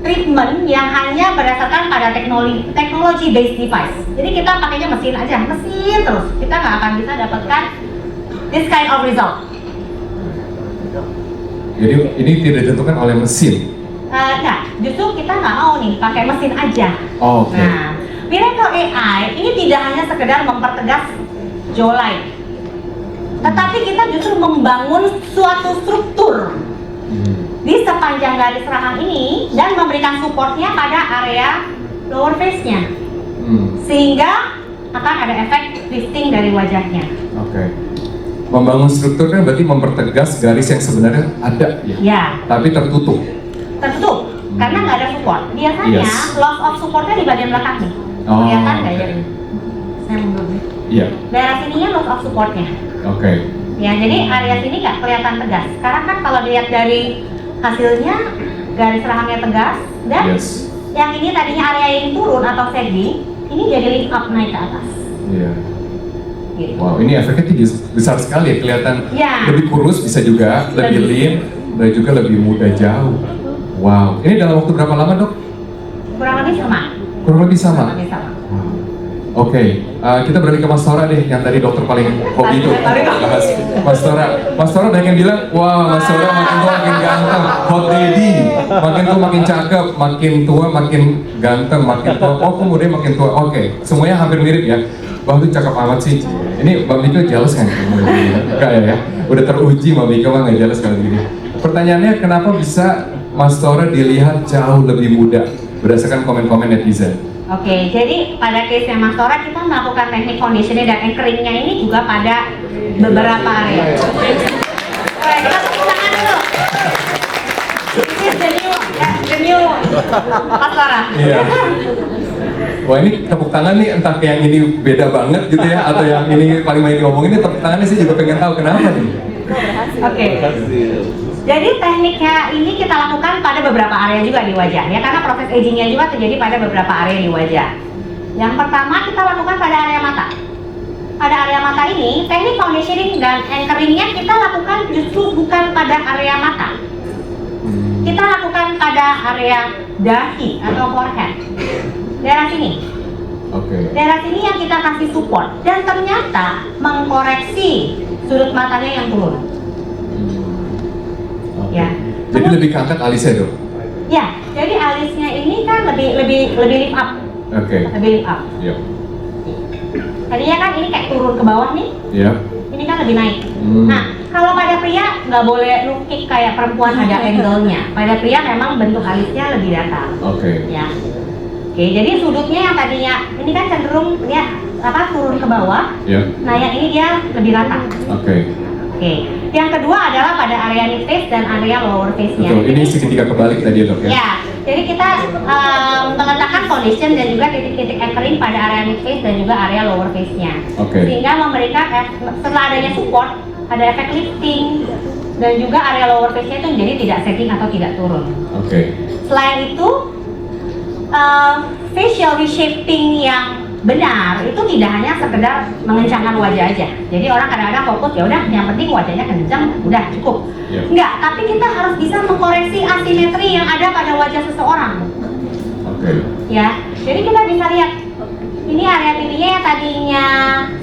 treatment yang hanya berdasarkan pada teknologi based device, jadi kita pakainya mesin terus, kita nggak akan bisa dapatkan this kind of result. Jadi ini tidak ditentukan oleh mesin. Nah, justru kita nggak mau nih pakai mesin aja. Oh, oke. Nah, Miracle AI ini tidak hanya sekedar mempertegas jawline, tetapi kita justru membangun suatu struktur di sepanjang garis rahang ini dan memberikan supportnya pada area lower face-nya, sehingga akan ada efek lifting dari wajahnya. Oke. Membangun struktur kan berarti mempertegas garis yang sebenarnya ada ya, Ya, tapi tertutup. tertutup karena nggak ada support. Biasanya Yes. loss of supportnya di bagian belakang nih. Oh, Kelihatan nggak oke. ya? Saya mundur nih. Iya. Daerah sininya loss of supportnya. Oke. Ya, jadi area sini nggak kelihatan tegas. Sekarang kan kalau dilihat dari hasilnya garis rahangnya tegas dan Yes. yang ini tadinya area yang turun atau sagging, ini jadi lift up naik ke atas. Iya. Gitu. Wow, ini efeknya tinggi, besar sekali ya, kelihatan Ya. lebih kurus bisa juga, lebih lean, dan juga lebih mudah jauh. Wow, ini dalam waktu berapa lama dok? Kurang lebih sama. Kurang lebih sama. Kurang lebih sama. Oke, kita beralih ke Mas Tora deh, yang tadi dokter paling hobi itu bahas. Mas Tora banyak yang bilang, wah Mas Tora makin tua makin ganteng, hot daddy, makin tua makin cakep, makin tua makin ganteng, makin tua, oh kemudian makin tua. Oke, semuanya hampir mirip ya. Bang tuh cakep amat sih. Ini Bang Miko jealous kan? Enggak ya? Udah teruji Bang Miko mah nggak jealous kalau gini. Pertanyaannya kenapa bisa Mas Tora dilihat jauh lebih muda berdasarkan komen-komen netizen? Oke, jadi pada case-nya Mas Tora kita melakukan teknik conditioning dan anchoringnya ini juga pada beberapa area. Oke, kita tepuk tangan dulu. This is the new Mas Tora. Iya. Wah ini tepuk tangan nih entah yang ini beda banget gitu ya atau yang ini paling banyak diomongin ini tepuk tangannya sih juga pengen tahu kenapa nih. Oke. Jadi tekniknya ini kita lakukan pada beberapa area juga di wajah ya, karena proses agingnya juga terjadi pada beberapa area di wajah. Yang pertama kita lakukan pada area mata. Pada area mata ini teknik conditioning dan anchoringnya kita lakukan justru bukan pada area mata. Kita lakukan pada area dahi atau forehead. Daerah sini. Oke. Daerah sini yang kita kasih support dan ternyata mengkoreksi sudut matanya yang turun. Oke. Ya. Jadi lebih keangkat alisnya dok. Ya, jadi alisnya ini kan lebih lift up, Oke. lebih lift up. Iya. Tadinya kan ini kayak turun ke bawah nih, Iya. ini kan lebih naik. Hmm. Nah, kalau pada pria nggak boleh nukik kayak perempuan ada angle-nya. Pada pria memang bentuk alisnya lebih datar. Oke. Ya. Oke, jadi sudutnya yang tadinya ini kan cenderung dia turun ke bawah. Iya. Nah, yang ini dia lebih rata. Oke. Oke. Yang kedua adalah pada area mid face dan area lower face-nya. Betul. Ini segitiga kebalik tadi ya dok ya. Ya, jadi kita meletakkan foundation dan juga titik-titik anchoring pada area mid face dan juga area lower face-nya. Oke. Sehingga memberikan setelah adanya support, ada efek lifting dan juga area lower face-nya itu menjadi tidak sagging atau tidak turun. Oke. Selain itu, facial reshaping yang benar itu tidak hanya sekedar mengencangkan wajah aja. Jadi orang kadang-kadang fokus ya udah yang penting wajahnya kencang, udah cukup. Iya. Enggak, tapi kita harus bisa mengkoreksi asimetri yang ada pada wajah seseorang. Oke. Ya, jadi kita bisa lihat ini area pipinya yang tadinya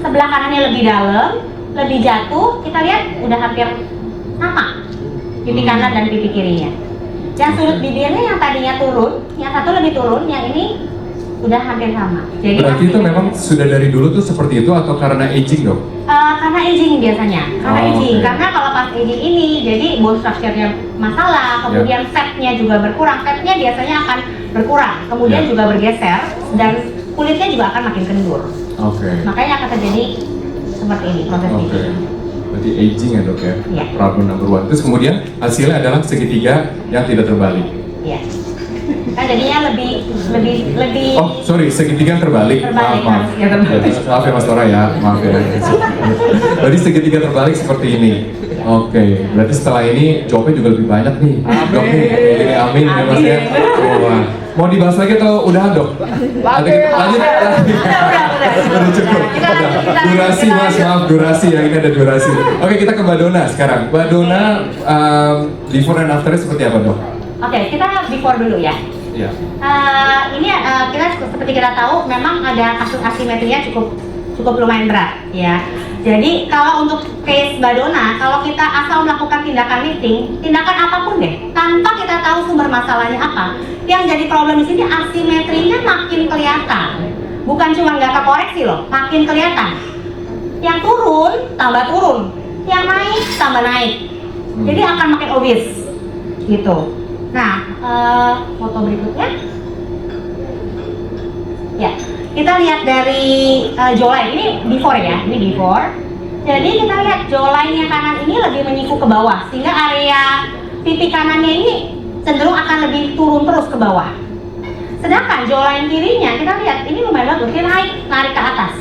sebelah kanannya lebih dalam, lebih jatuh, kita lihat udah hampir sama pipi kanan dan pipi kirinya. Yang sudut bibirnya yang tadinya turun, yang satu lebih turun, yang ini udah hampir sama. Jadi Berarti itu asimetri. memang sudah dari dulu tuh seperti itu atau karena aging dok? Karena aging biasanya, karena Oh, aging. oke. Karena kalau pas aging ini, jadi bone structure-nya masalah, kemudian fat-nya juga berkurang. Fat-nya biasanya akan berkurang, kemudian Ya. juga bergeser, dan kulitnya juga akan makin kendur. Oke. Makanya akan terjadi seperti ini proses Oke. aging. Berarti aging ya dok ya? Iya. Problem number one. Terus kemudian hasilnya adalah segitiga yang tidak terbalik. Iya. Kan jadinya lebih Oh, sorry, segitiga yang terbalik. Terbalik, Maaf. ya, terbalik. Maaf ya Mas Tora ya, maaf ya. Berarti segitiga terbalik seperti ini. Oke, berarti setelah ini jawabnya juga lebih banyak nih. Dok nih, ini amin ya Mas ya. Wah. Mau dibahas lagi atau udah dok? Lanjut. Udah cukup. Udah. Durasi Mas, maaf durasi ya, ini ada durasi. Oke, kita ke Mbak Dona sekarang. Mbak Dona, before and after seperti apa dok? Oke, kita before dulu ya. Ya. Ini kita seperti kita tahu memang ada kasus asimetrinya cukup lumayan berat ya. Jadi kalau untuk case Mbak Dona, kalau kita asal melakukan tindakan lifting, tindakan apapun deh, tanpa kita tahu sumber masalahnya apa, yang jadi problem di sini asimetrinya makin kelihatan. Bukan cuma nggak kekoreksi loh, makin kelihatan. Yang turun tambah turun, yang naik tambah naik. Jadi akan makin obvious. Gitu. Nah, foto berikutnya. Ya, kita lihat dari jawline. Ini before ya, ini before. Jadi kita lihat jawline yang kanan ini lebih menyiku ke bawah, sehingga area pipi kanannya ini cenderung akan lebih turun terus ke bawah. Sedangkan jawline kirinya kita lihat ini lumayan bagus, dia narik ke atas.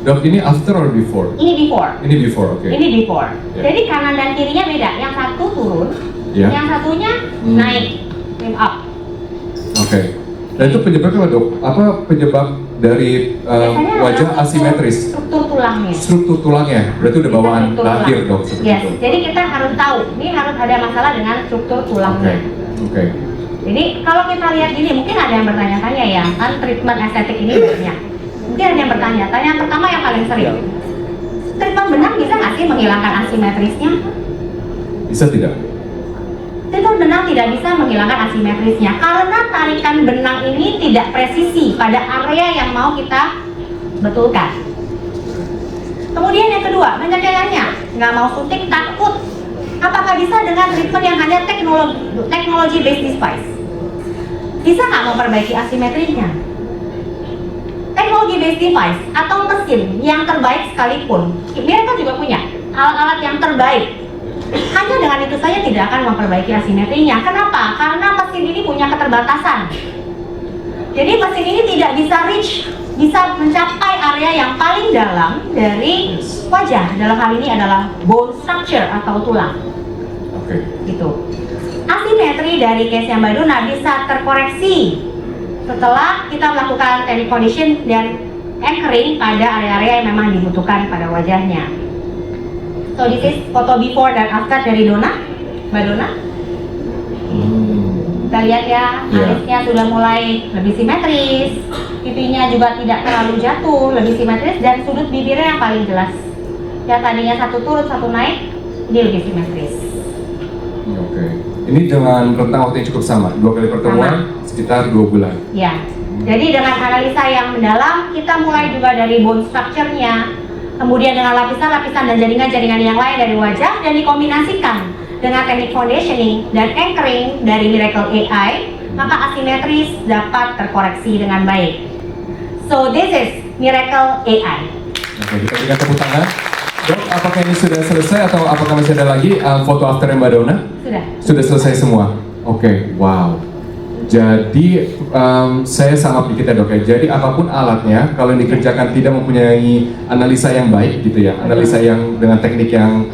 Dok, ini after or before? Ini before. Ini before, oke. Ini before. Ya. Jadi kanan dan kirinya beda. Yang satu turun, Ya. yang satunya naik, trim up. Oke. Dan itu penyebabnya apa, Dok? Apa penyebab dari Biasanya wajah adalah asimetris? Struktur tulangnya. Struktur tulangnya, berarti udah bawaan Struktur lahir, tulang. Dok, seperti Yes. itu. Jadi kita harus tahu, ini harus ada masalah dengan struktur Oke. tulangnya. Oke. Jadi kalau kita lihat gini, mungkin ada yang bertanya-tanya ya, kan treatment estetik ini banyak. Mungkin ada yang bertanya, tanya pertama yang paling sering. Treatment benang bisa nggak sih menghilangkan asimetrisnya? Bisa tidak? Treatment benang tidak bisa menghilangkan asimetrisnya karena tarikan benang ini tidak presisi pada area yang mau kita betulkan. Kemudian yang kedua, banyak yang nanya, nggak mau suntik takut. Apakah bisa dengan treatment yang hanya teknologi based device? Bisa nggak memperbaiki asimetrinya? Teknologi based device atau mesin yang terbaik sekalipun, mereka juga punya alat-alat yang terbaik. Hanya dengan itu saja tidak akan memperbaiki asimetrinya. Kenapa? Karena mesin ini punya keterbatasan. Jadi mesin ini tidak bisa reach, bisa mencapai area yang paling dalam dari wajah. Dalam hal ini adalah bone structure atau tulang. Oke. Gitu. Asimetri dari case-nya Mbak Dona bisa terkoreksi setelah kita melakukan teknik condition dan anchoring pada area-area yang memang dibutuhkan pada wajahnya. So this is foto before dan after dari Dona, Mbak Dona. Kita lihat ya, alisnya sudah mulai lebih simetris, pipinya juga tidak terlalu jatuh, lebih simetris, dan sudut bibirnya yang paling jelas. Ya tadinya satu turun satu naik, ini lebih simetris. Oke. Ini dengan rentang waktu yang cukup sama, 2 kali pertemuan sekitar 2 bulan. Ya, jadi dengan analisa yang mendalam, kita mulai juga dari bone structure-nya, kemudian dengan lapisan-lapisan dan jaringan-jaringan yang lain dari wajah, dan dikombinasikan dengan teknik foundationing dan anchoring dari Miracle AI, maka asimetris dapat terkoreksi dengan baik. So this is Miracle AI. Oke, kita berikan tepuk tangan. Dok, apakah ini sudah selesai atau apakah masih ada lagi foto after Mbak Dona? Sudah. Sudah selesai semua? Oke, wow. Jadi saya sangat dikit ya dok ya. Jadi apapun alatnya, kalau yang dikerjakan tidak mempunyai analisa yang baik gitu ya, analisa yang dengan teknik yang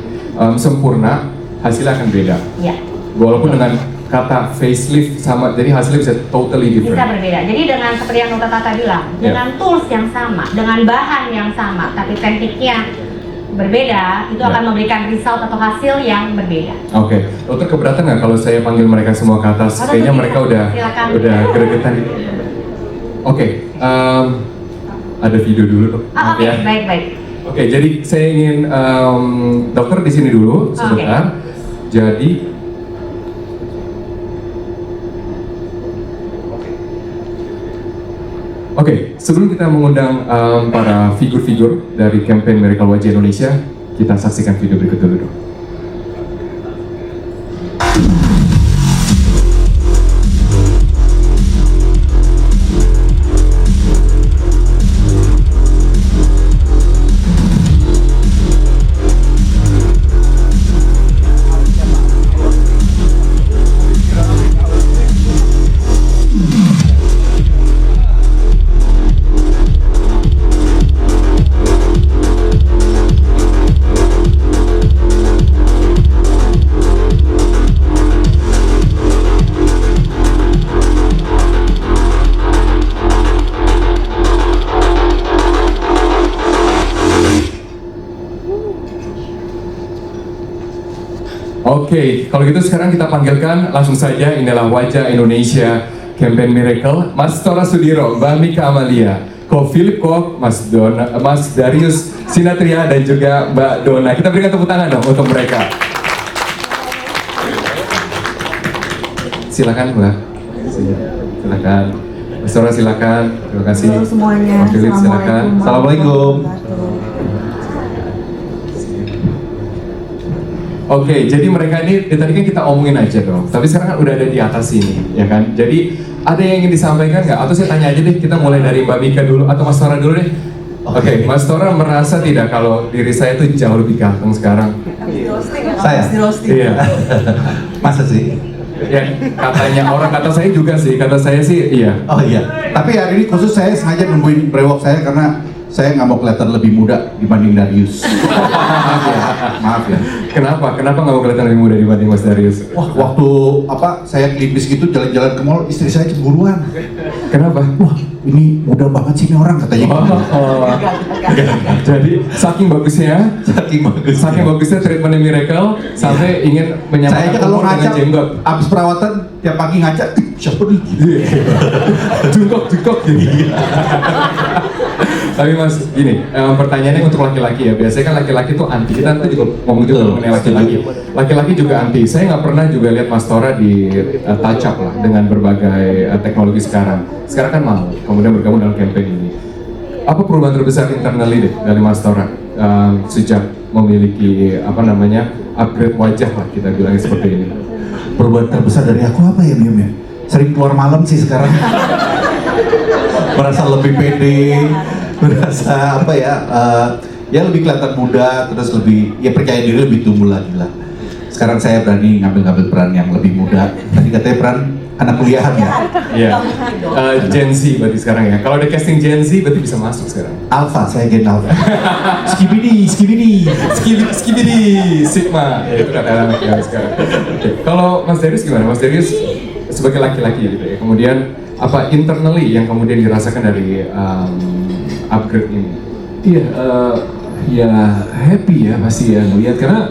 sempurna, hasilnya akan beda. Ya. Walaupun dengan kata facelift sama, jadi hasilnya bisa totally different. Bisa berbeda. Jadi dengan seperti yang Dr. Tata bilang, dengan tools yang sama, dengan bahan yang sama, tapi tekniknya berbeda, itu akan memberikan result atau hasil yang berbeda. Oke, dokter keberatan nggak kalau saya panggil mereka semua ke atas? Oh, Kayaknya bisa. mereka Silakan. udah gregetan. Oke, ada video dulu dok. Maaf Oke, ya. baik. Oke, jadi saya ingin dokter di sini dulu sebentar. Jadi Oke, sebelum kita mengundang para figur-figur dari campaign Miracle Wajah Indonesia, kita saksikan video berikut dulu dong. Oke, kalau gitu sekarang kita panggilkan langsung saja, inilah Wajah Indonesia Campaign Miracle, Mas Tora Sudiro, Mbak Mika Amalia, Ko Philip Kok, Mas Darius Sinatria, dan juga Mbak Dona. Kita berikan tepuk tangan dong untuk mereka. Silakan Mbak. Silakan. Mas Tora silakan. Terima kasih. Halo semuanya. Ko Philip silakan. Assalamualaikum. Oke, jadi mereka ini tadi kan kita omongin aja dong, tapi sekarang kan udah ada di atas sini, ya kan? Jadi ada yang ingin disampaikan nggak? Atau saya tanya aja deh, kita mulai dari Mbak Mika dulu atau Mas Tora dulu deh. Oke, Mas Tora merasa tidak kalau diri saya tuh jauh lebih ganteng sekarang? Saya? Iya. Masa sih? Ya, katanya orang, kata saya juga sih, kata saya sih iya. Oh iya. Tapi hari ini khusus saya sengaja nungguin brewok saya karena saya nggak mau kelihatan lebih muda dibanding Darius. Maaf ya. Kenapa? Kenapa nggak mau kelihatan lebih muda dibanding Mas Darius? Wah, waktu saya klinis gitu jalan-jalan ke mall, istri saya cemburuan. Kenapa? Wah, ini muda banget sih ini orang katanya. Jadi saking bagusnya, saking bagusnya treatment Miracle sampai ingin Saya menyamakan aja kalau umur dengan ngaca, jenggot. abis perawatan tiap pagi ngaca, siapa nih? Jungkok gitu. Tapi Mas, gini, pertanyaannya untuk laki-laki ya. Biasanya kan laki-laki tuh anti. Kita nanti juga ngomong juga mengenai laki-laki. Laki-laki juga anti. Saya nggak pernah juga lihat Mas Tora di touch up lah dengan berbagai teknologi sekarang. Sekarang kan mau, kemudian bergabung dalam campaign ini. Apa perubahan terbesar internally deh dari Mas Tora sejak memiliki upgrade wajah lah kita bilangnya seperti ini? Perubahan terbesar dari aku apa ya, Miam ya? Sering keluar malam sih sekarang. Merasa lebih pede, merasa ya lebih kelihatan muda, terus lebih percaya diri, lebih tumbuh lagi lah. Sekarang saya berani ngambil peran yang lebih muda. Tadi katanya peran anak kuliahan ya. Iya. Gen Z berarti sekarang ya. Kalau ada casting Gen Z berarti bisa masuk sekarang. Alpha, saya Gen Alpha. Skibidi, Skibidi, Sigma. Ya, itu kata anak yang sekarang. Oke. Kalau Mas Darius gimana? Mas Darius sebagai laki-laki gitu ya. Kemudian apa internally yang kemudian dirasakan dari upgrade ini? Iya, ya happy ya pasti ya melihat, karena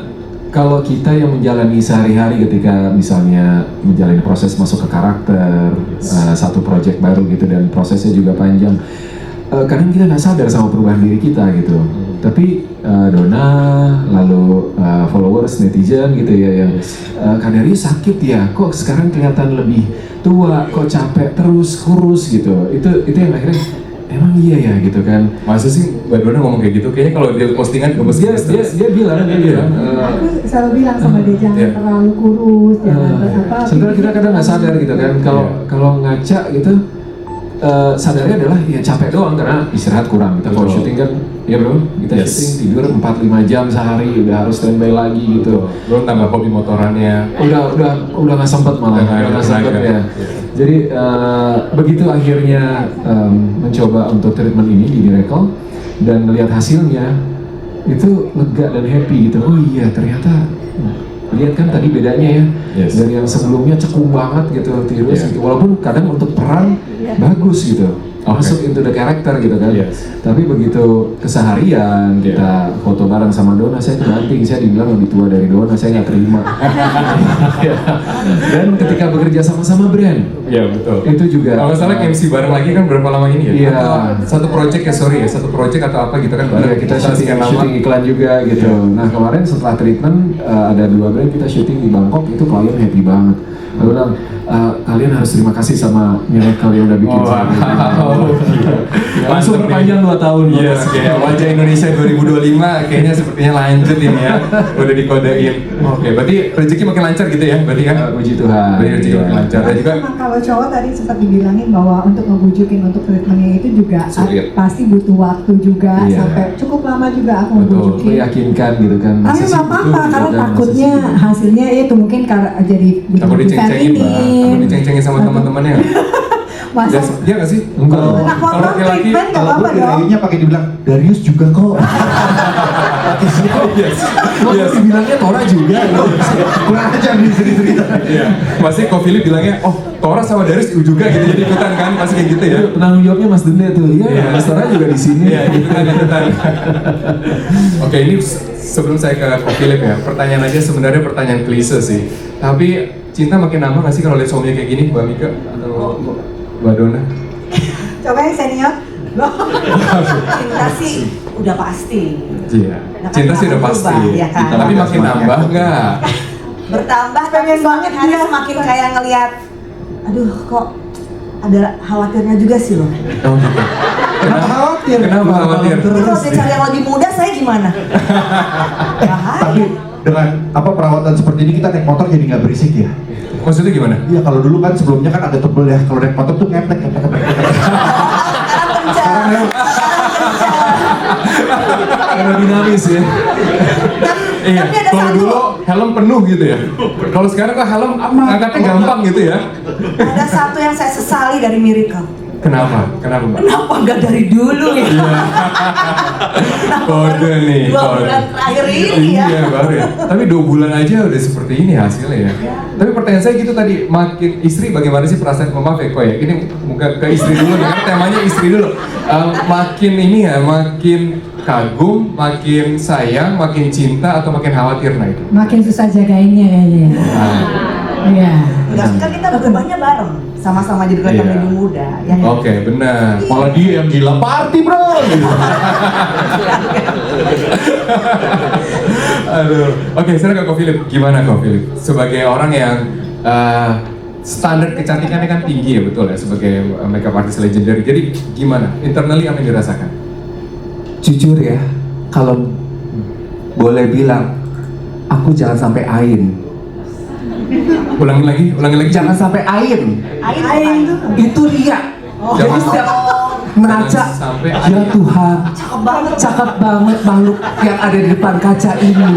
kalau kita yang menjalani sehari-hari ketika misalnya menjalani proses masuk ke karakter satu project baru gitu dan prosesnya juga panjang, kadang kita nggak sadar sama perubahan diri kita gitu. Tapi Dona, lalu followers, netizen gitu ya yang Kak Darius sakit ya, kok sekarang kelihatan lebih tua, kok capek terus, kurus gitu. Itu yang akhirnya emang iya ya gitu kan. Masa sih Mbak Dona ngomong kayak gitu? Kayaknya kalau dia postingan dia bilang aku selalu bilang sama dia jangan terlalu kurus, jangan apa. Sebenarnya kita kadang nggak sadar gitu kan, kalau ngaca gitu sadarnya adalah ya capek doang karena istirahat kurang. Kita kalau syuting kan ya bro, kita syuting tidur 4-5 jam sehari, udah harus standby lagi gitu. Belum tambah hobi motorannya. Udah nggak sempet malah, udah nggak sempet ya. Jadi begitu akhirnya mencoba untuk treatment ini di Miracle dan melihat hasilnya itu lega dan happy gitu. Oh iya ternyata lihat kan tadi bedanya ya dari yang sebelumnya cekung banget gitu Tirus gitu. Walaupun kadang untuk peran bagus gitu. Masuk into the character gitu kan. Tapi begitu keseharian kita foto bareng sama Dona, saya kebanting, saya dibilang lebih tua dari Dona, saya nggak terima. Dan ketika bekerja sama-sama brand, Iya betul. itu juga. Kalau nggak salah MC bareng lagi kan berapa lama ini ya? Iya. Satu project ya, satu project atau apa gitu kan bareng. Iya, kita syuting iklan juga gitu. Nah kemarin setelah treatment ada 2 brand kita syuting di Bangkok, itu klien happy banget. Lalu bilang kalian harus terima kasih sama Miracle yang udah bikin langsung perpanjang 2 tahun. Yes, kayak wajah Indonesia 2025 kayaknya sepertinya lanjut ini ya. Udah dikodein. Oke, berarti rezeki makin lancar gitu ya? Berarti kan? Puji Tuhan. Berarti rezeki makin lancar. Dan juga Kalau cowok tadi sempat dibilangin bahwa untuk ngebujukin untuk treatmentnya itu juga Sulit. pasti butuh waktu juga, Iya. sampai cukup lama juga aku Betul, ngebujukin. meyakinkan gitu kan. Tapi Masa sih nggak butuh apa-apa gitu karena kan, takutnya masa sih? hasilnya itu mungkin jadi takut diceng-cengin, Mbak. Takut diceng-cengin sama teman-temannya. Masa Iya nggak sih? Enggak. anak Kalau korban laki-laki, treatment nggak Kalau apa-apa gue dong. dirayunya pakai dibilang Darius juga kok. Yes. Bilangnya Tora juga. Kurang aja nih cerita. Iya. Pasti Ko Philip bilangnya, oh Tora sama Darius juga gitu jadi ikutan kan, pasti kayak gitu ya. Penanggung jawabnya Mas Dende tuh. Iya, Iya. Mas Tora juga di sini. Iya, ikutan. Oke, ini sebelum saya ke Ko Philip ya, pertanyaan aja sebenarnya pertanyaan klise sih. Tapi cinta makin nambah nggak sih kalau lihat suaminya kayak gini, Mbak Mika atau Mbak Dona? Coba yang senior. Cinta sih udah pasti. Iya. Nah, kan Cinta sih udah nggak pasti. berubah, ya kan? Tapi makin nambah nggak? Bertambah tapi semakin hari semakin kayak ngelihat, aduh kok ada khawatirnya juga sih loh. Oh gitu. Kenapa khawatir? Kenapa khawatir? Kalau saya cari yang lebih muda saya gimana? Tapi dengan apa perawatan seperti ini kita naik motor jadi nggak berisik ya. Maksudnya gimana? Iya, kalau dulu kan sebelumnya kan agak tebel ya, kalau naik motor tuh ngeplek. Aerodinamis ya. Iya, Tapi ada kalau satu. dulu helm penuh gitu ya. Kalau sekarang kok helm angkatnya gampang gitu ya. Ada satu yang saya sesali dari Miracle. Kenapa? Kenapa, Mbak? Kenapa nggak dari dulu ya? Kode nih, 2 kode. bulan terakhir ini ya. Iya, baru ya. Tapi 2 bulan aja udah seperti ini hasilnya ya. Tapi pertanyaan saya gitu tadi, makin istri bagaimana sih perasaan, maaf ya kok ya, ini bukan ke istri dulu nih, karena temanya istri dulu. Makin ini ya, makin kagum, makin sayang, makin cinta, atau makin khawatir nah itu? Makin susah jagainnya kayaknya. Iya. Enggak, kan kita berubahnya bareng, sama-sama jadi kelihatan Iya. lebih muda. Ya kan? Oke, benar. Malah dia yang gila party bro. Gitu. Aduh. Oke, sekarang ke Ko Philip. Gimana Ko Philip? Sebagai orang yang standar kecantikannya kan tinggi ya, betul ya, sebagai makeup artist legendary. Jadi gimana? Internally apa yang dirasakan? Jujur ya, kalau boleh bilang, aku jangan sampai ain. Ulangi lagi. Jangan sampai ain. Ain Itu ria. Jadi setiap menaca, Jangan sampai ya ain. Tuhan, cakep banget. cakep banget makhluk yang ada di depan kaca ini.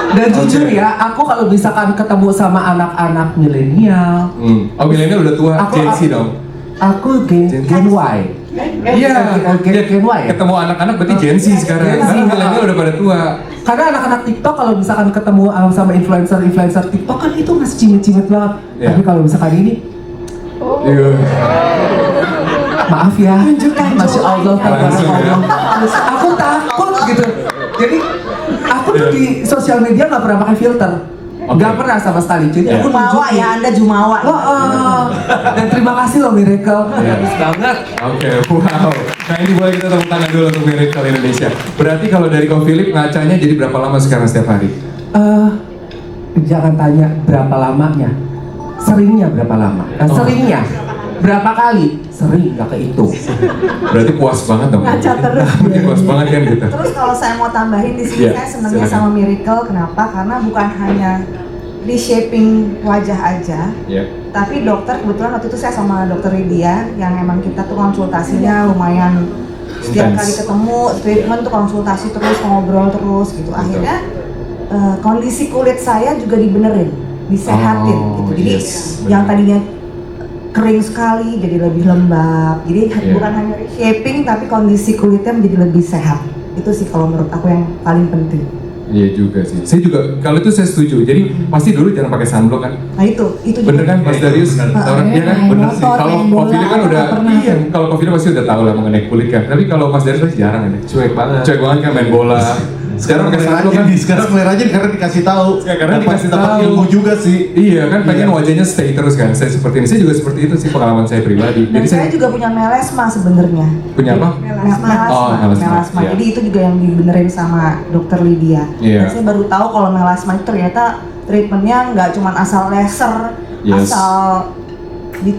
Dan jujur ya, aku kalau misalkan ketemu sama anak-anak milenial, Oh, milenial udah tua, Aku- Gen Z dong. aku Gen Y. Iya, Gen Y ya? ketemu anak-anak berarti Gen Z sekarang. Gen Z. Karena milenial udah pada tua. Karena anak-anak TikTok kalau misalkan ketemu sama influencer TikTok kan itu masih cimit-cimit banget. Iya. Tapi kalau misalkan ini, Iya. maaf ya, Masya Allah, Langsung ya. aku takut gitu. Jadi aku tuh di sosial media nggak pernah pakai filter, nggak pernah sama sekali. Jadi Iya. aku Jumawa nunjukin. ya, Anda Jumawa. Dan terima kasih loh Miracle, bagus banget. Oke, wow. Nah ini boleh kita tepuk tangan dulu untuk Miracle Indonesia. Berarti kalau dari Ko Philip ngacanya jadi berapa lama sekarang setiap hari? Jangan tanya berapa lamanya, seringnya berapa lama. Seringnya berapa kali? Sering nggak kehitung. Berarti puas banget dong. Ngaca terus. Mungkin puas banget kan gitu. Terus kalau saya mau tambahin di sini, Iya, saya senangnya silakan. sama Miracle. Kenapa? Karena bukan hanya reshaping wajah aja, Iya. tapi dokter, kebetulan waktu itu saya sama dokter Lydia yang emang kita tuh konsultasinya lumayan setiap Intens. kali ketemu, treatment tuh konsultasi terus, ngobrol terus gitu. Akhirnya kondisi kulit saya juga dibenerin, disehatin Oh, gitu. Jadi yes, yang benar. tadinya kering sekali jadi lebih lembab. Jadi Iya. bukan hanya reshaping tapi kondisi kulitnya menjadi lebih sehat. Itu sih kalau menurut aku yang paling penting. Iya juga sih. Saya juga kalau itu saya setuju. Jadi pasti dulu jangan pakai sunblock kan. Nah itu Bener juga. kan Mas Darius? Orang dia kan main bener sih. motor, Kalau main Ko bola, Philip kan aku udah nggak pernah. iya. Kalau Ko Philip pasti udah tahu lah mengenai kulit kan. Tapi kalau Mas Darius pasti jarang kan. Cuek banget. Cuek banget kan main bola. Sekarang pakai sunblock kan. Sekarang selera aja karena dikasih tahu. Karena dikasih Dapat tahu. ilmu juga sih. Iya kan pengen Iya. wajahnya stay terus kan. Saya seperti ini. Saya juga seperti itu sih pengalaman saya pribadi. Dan Jadi saya juga punya melasma sebenarnya. punya apa? Melasma. Oh, melasma, iya. Jadi itu juga yang dibenerin sama dokter Lydia. Iya. Dan saya baru tahu kalau melasma itu ternyata treatmentnya nggak cuma asal laser, Yes. asal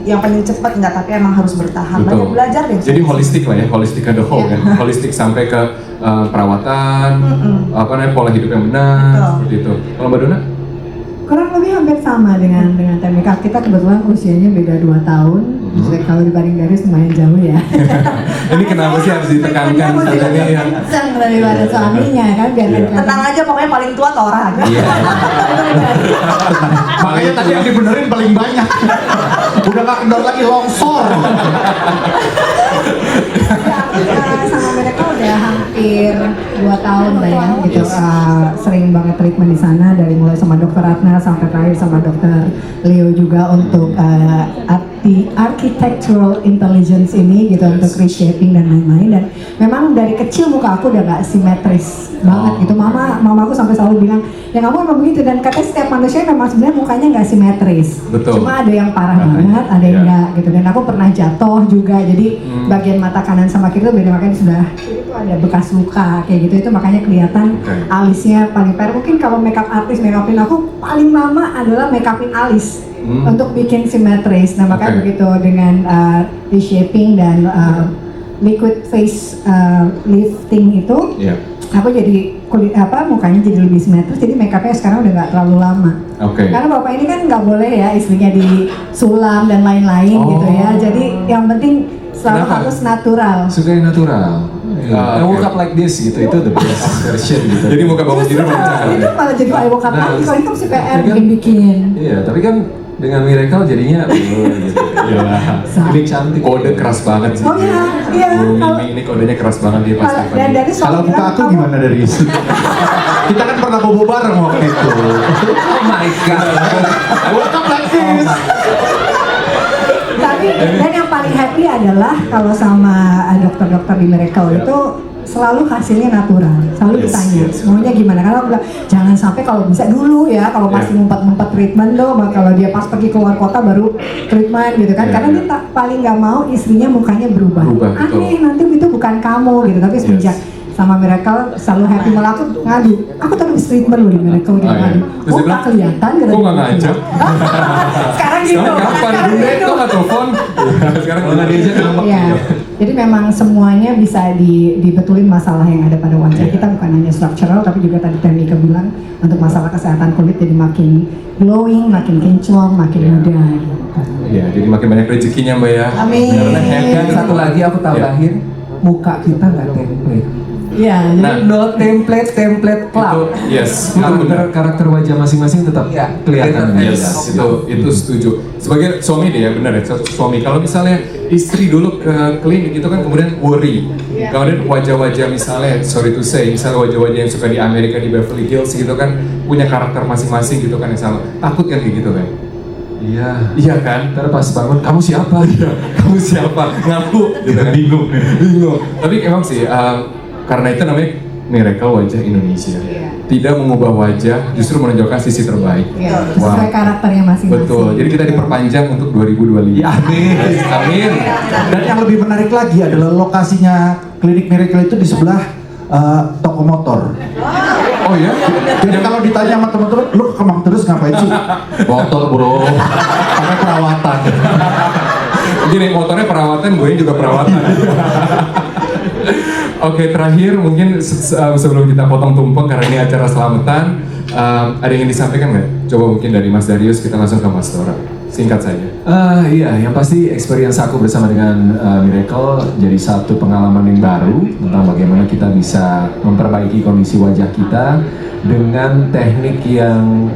yang paling cepat nggak, tapi emang harus bertahan. Betul. Banyak belajar deh. Jadi holistik lah ya, holistik the whole Iya. kan. Holistik sampai ke perawatan, apa namanya pola hidup yang benar, Betul. seperti itu. Kalau Mbak Dona? Kurang lebih hampir sama dengan TMK. Kita kebetulan usianya beda 2 tahun. Jadi kalau dibanding Darius lumayan jauh ya. Ini kenapa sih harus ditekankan katanya ya? Kencang daripada suaminya kan biar Iya. Tenang aja, pokoknya paling tua Tora. Iya. Makanya tadi yang dibenerin paling banyak. Udah gak kendor lagi longsor. Sama mereka udah hampir 2 tahun lah ya gitu. Sering banget treatment di sana dari mulai sama dokter Ratna sampai terakhir sama dokter Leo juga untuk architectural intelligence ini gitu, untuk reshaping dan lain-lain. Dan memang dari kecil muka aku udah gak simetris banget gitu. Mamaku sampai selalu bilang ya kamu memang begitu, dan katanya setiap manusia memang sebenarnya mukanya nggak simetris. Betul. Cuma ada yang parah banget, ada yang Ya. enggak gitu. Dan aku pernah jatuh juga, jadi bagian mata kanan sama kiri itu beda, makanya sudah itu ada bekas luka kayak gitu. Itu makanya kelihatan Oke. alisnya paling parah. Mungkin kalau makeup artist makeupin aku paling lama adalah makeupin alis untuk bikin simetris. Nah makanya Oke. begitu dengan reshaping dan liquid face lifting itu Iya. aku jadi kulit mukanya jadi lebih simetris, jadi make upnya sekarang udah nggak terlalu lama. Oke. Karena bapak ini kan nggak boleh ya istrinya disulam dan lain-lain gitu ya. Jadi yang penting selalu Kenapa? harus natural. Suka yang natural. I woke up like this gitu, itu the best version gitu. Jadi muka bangun tidur lancar. Itu malah jadi I woke up Nah, lagi, kalau ini kan mesti PR tapi kan- bikin-bikin. Iya, tapi kan dengan Miracle jadinya gitu. Iya. Ini cantik. Kode keras banget sih. Oh iya, iya. Bu Kalau- Mimi ini kodenya keras banget dia pasti. Dan dari Kalau muka aku gimana dari itu? Kita kan pernah bobo bareng waktu itu. Oh my god. I woke up like this. Tapi dan yang paling happy adalah kalau sama dokter-dokter di Miracle itu selalu hasilnya natural, selalu Yes, ditanya yes. maunya gimana, karena aku bilang jangan sampai kalau bisa dulu ya, kalau masih ngumpet-ngumpet treatment dong, kalau dia pas pergi keluar kota baru treatment gitu kan, Yeah, karena dia paling nggak mau istrinya mukanya berubah, Berubah, betul. aneh nanti itu bukan kamu gitu, tapi semenjak sama Miracle selalu happy, malah aku ngadu, aku tadi habis treatment loh di Miracle gitu, Oh, iya. ngadu, Terus dia bilang, kelihatan gitu. kok nggak ngajak? Sekarang gitu, Sekarang kapan? sekarang Bunda gitu. kok nggak telepon? Sekarang Kalau nggak diajak ngambek. Iya. Jadi memang semuanya bisa dibetulin masalah yang ada pada wajah kita, bukan hanya structural tapi juga tadi Temika bilang untuk masalah kesehatan kulit jadi makin glowing, makin kinclong, makin muda gitu. Iya, jadi makin banyak rezekinya Mbak ya. Amin. Karena happy. Dan satu lagi aku tambahin, muka kita nggak template. Iya, Nah, jadi No template itu club. yes, itu benar. Karakter wajah masing-masing tetap Iya. kelihatan dengan Yes, jelas. itu setuju. Sebagai suami deh ya, benar ya, suami. Kalau misalnya istri dulu ke klinik itu kan kemudian worry. Kemudian wajah-wajah misalnya, sorry to say, misalnya wajah-wajah yang suka di Amerika di Beverly Hills gitu kan punya karakter masing-masing gitu kan yang sama. Takut kan kayak gitu kan? Iya. Iya kan? Ntar pas bangun, kamu siapa? Iya, kamu siapa? Ngaku gitu kan? Bingung. Tapi emang sih, karena itu namanya Miracle Wajah Indonesia. Tidak mengubah wajah, justru menunjukkan sisi terbaik. ya, Wow. sesuai karakternya masing-masing. Betul. Jadi kita diperpanjang untuk 2025. Ya, amin. Amin. Dan yang lebih menarik lagi adalah lokasinya klinik Miracle itu di sebelah toko motor. Oh ya? Jadi kalau ditanya sama teman-teman, lu ke Kemang terus ngapain sih? Motor bro, pakai perawatan. Gini, motornya perawatan, gue juga perawatan. Oke, terakhir mungkin sebelum kita potong tumpeng karena ini acara selamatan, ada yang disampaikan nggak? Coba mungkin dari Mas Darius, kita langsung ke Mas Dora. Singkat saja. Iya, yang pasti experience aku bersama dengan Miracle jadi satu pengalaman yang baru tentang bagaimana kita bisa memperbaiki kondisi wajah kita dengan teknik yang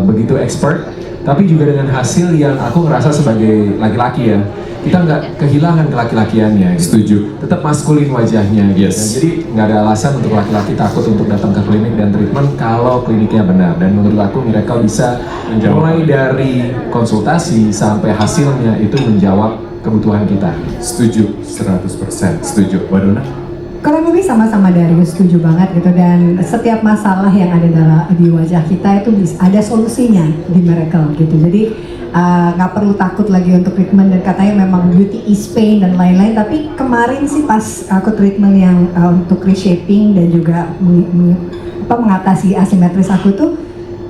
begitu expert, tapi juga dengan hasil yang aku ngerasa sebagai laki-laki ya, kita nggak kehilangan kelaki-lakiannya. Gitu. Setuju. Tetap maskulin wajahnya. Gitu. Yes. Jadi nggak ada alasan untuk laki-laki takut untuk datang ke klinik dan treatment kalau kliniknya benar. Dan menurut aku Miracle bisa Menjawab. mulai dari konsultasi sampai hasilnya itu menjawab kebutuhan kita. Setuju, 100%. Setuju. Mbak Dona? Kurang lebih sama-sama Darius, setuju banget gitu, dan setiap masalah yang ada di wajah kita itu ada solusinya di Miracle gitu. Jadi nggak perlu takut lagi untuk treatment, dan katanya memang beauty is pain dan lain-lain. Tapi kemarin sih pas aku treatment yang untuk reshaping dan juga mengatasi asimetris aku tuh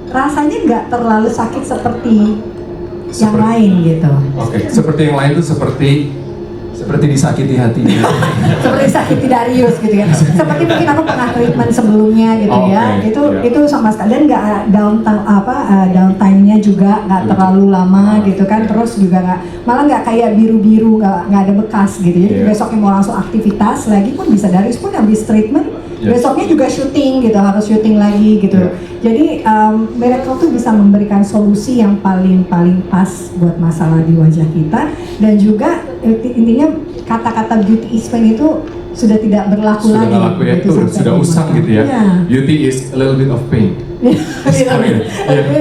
rasanya nggak terlalu sakit seperti yang lain gitu. Oke, seperti yang lain tuh Seperti disakiti hatinya. Seperti sakit Darius gitu ya, seperti mungkin aku pernah treatment sebelumnya gitu Oh, ya, oke. itu sama sekali, dan nggak downtime-nya juga nggak terlalu lama gitu kan, terus juga malah nggak kayak biru-biru, nggak ada bekas gitu, jadi Yeah. besoknya mau langsung aktivitas lagi pun bisa. Darius pun habis treatment Yes. besoknya juga syuting gitu, harus syuting lagi gitu. Jadi Miracle tuh bisa memberikan solusi yang paling pas buat masalah di wajah kita, dan juga intinya kata-kata beauty is pain itu sudah tidak berlaku sudah lagi. nggak laku ya, gitu, itu sampai sudah di usang mata. gitu ya. Iya. Beauty is a little bit of pain.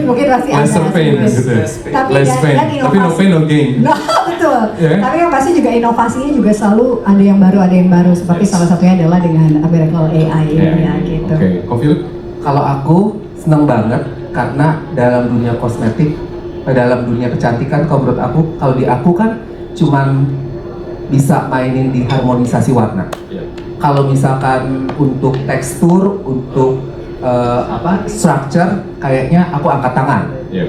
Mungkin masih ada Lesser pain sedikit. gitu ya. Tapi Less dan pain, inovasi. tapi no pain no gain. Nah, betul. Ya. Tapi yang pasti juga inovasinya juga selalu ada yang baru seperti Yes. salah satunya adalah dengan Miracle AI ya gitu. Oke, Kok Philip? Kalau aku seneng banget karena dalam dunia kosmetik, dalam dunia kecantikan, kalau menurut aku, kalau di aku kan cuman bisa mainin di harmonisasi warna. Iya. Kalau misalkan untuk tekstur, untuk structure, kayaknya aku angkat tangan. Iya.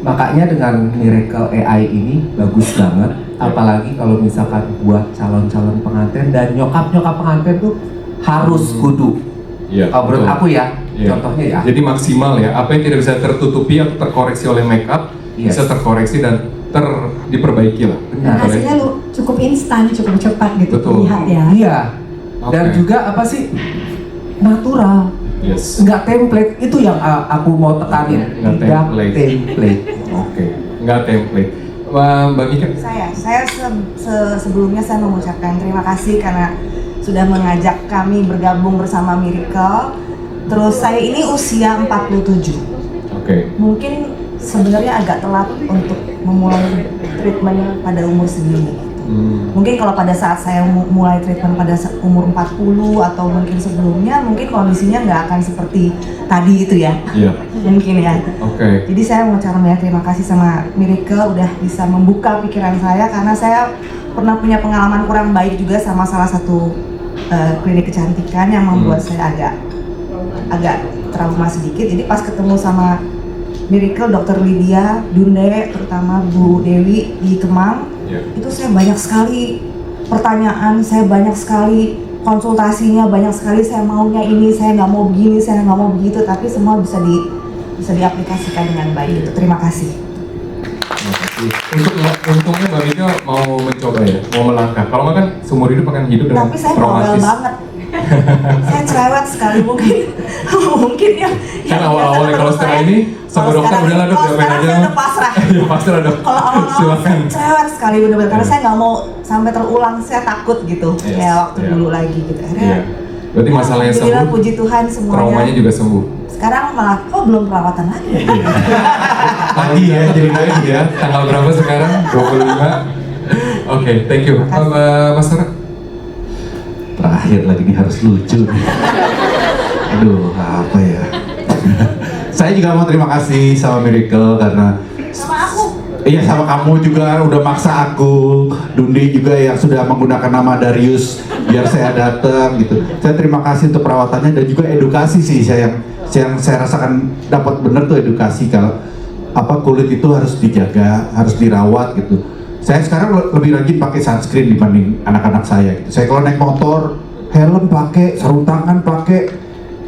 Makanya dengan Miracle AI ini bagus banget, apalagi kalau misalkan buat calon-calon pengantin dan nyokap pengantin tuh harus kudu Iya, Kalau menurut betul. aku ya, Iya. contohnya ya. Jadi maksimal ya, apa yang tidak bisa tertutupi atau terkoreksi oleh makeup Yes. bisa terkoreksi dan diperbaiki lah. Dan Benar. hasilnya lu cukup instan, cukup cepat gitu Betul. terlihat ya. Iya. Dan Oke. juga apa sih? Natural. Yes. Nggak template, itu yang aku mau tekanin. Nggak Tidak template. template. Oke, nggak template. Mbak Mika, Saya sebelumnya saya mengucapkan terima kasih karena sudah mengajak kami bergabung bersama Miracle. Terus saya ini usia 47. oke. Mungkin sebenarnya agak telat untuk memulai treatment pada umur segini. Mungkin kalau pada saat saya mulai treatment pada umur 40 atau mungkin sebelumnya, mungkin kondisinya nggak akan seperti tadi itu ya. Iya. Mungkin ya. Oke. Jadi saya mengucapkan banyak terima kasih sama Miracle udah bisa membuka pikiran saya karena saya pernah punya pengalaman kurang baik juga sama salah satu klinik kecantikan yang membuat saya agak trauma sedikit. Jadi pas ketemu sama Miracle, Dr. Lydia, Dunde, terutama Bu Dewi di Kemang, itu saya banyak sekali pertanyaan, saya banyak sekali konsultasinya, banyak sekali saya maunya ini, saya nggak mau begini, saya nggak mau begitu, tapi semua bisa diaplikasikan dengan baik. Itu terima kasih. Terima kasih. Untungnya Mbak Mika mau mencoba ya, mau melangkah. Kalau nggak kan seumur hidup akan hidup dengan Tapi saya bawel traumatis. banget. Saya cerewet sekali mungkin ya. Kan awal-awalnya kalau setelah ini sama dokter udahlah dok, diapain aja. Saya udah pasrah. Ya pasrah dok. Kalau awal-awal Silakan. saya cerewet sekali benar-benar karena saya nggak mau sampai terulang, saya takut gitu Yes, kayak waktu yeah. dulu lagi gitu. Iya. Akhirnya Berarti masalahnya alhamdulillah, sembuh, puji Tuhan semuanya. traumanya juga sembuh. Sekarang malah belum perawatan lagi. Pagi ya, jadi lagi ya. Tanggal berapa sekarang? 25. Oke, thank you. Mas Tara? Terakhir lagi ini harus lucu nih. Aduh, apa ya? Saya juga mau terima kasih sama Miracle karena Sama aku. iya sama kamu juga udah maksa aku. Dundi juga yang sudah menggunakan nama Darius biar saya datang gitu. Saya terima kasih untuk perawatannya dan juga edukasi sih yang saya rasakan dapat bener tuh edukasi kalau apa kulit itu harus dijaga, harus dirawat gitu. Saya sekarang lebih rajin pakai sunscreen dibanding anak-anak saya gitu. Saya kalau naik motor, helm pakai, sarung tangan pakai,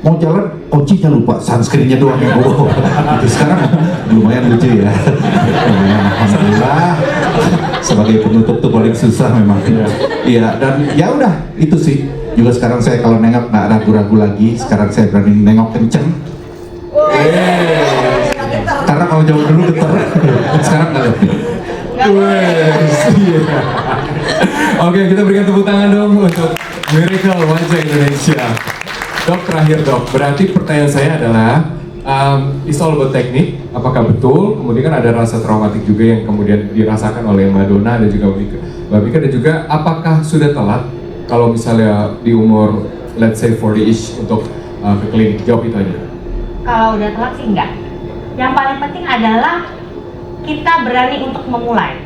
mau jalan kuncinya lupa, sunscreennya doang yang bawa. Itu sekarang lumayan lucu ya. Lumayan, alhamdulillah. Sebagai penutup tuh paling susah memang. Iya, dan ya udah itu sih. Juga sekarang saya kalau nengok nggak ragu-ragu lagi. Sekarang saya berani nengok kenceng. Karena kalau jauh dulu geter, sekarang nggak lebih. Oke, kita berikan tepuk tangan dong untuk Miracle Wajah Indonesia. Dok, terakhir dok, berarti pertanyaan saya adalah it's all about teknik, apakah betul? Kemudian kan ada rasa traumatik juga yang kemudian dirasakan oleh Mbak Dona dan juga Mbak Mika, dan juga apakah sudah telat kalau misalnya di umur let's say 40-ish untuk ke klinik? Jawab itu aja. Kalau udah telat sih enggak. Yang paling penting adalah kita berani untuk memulai.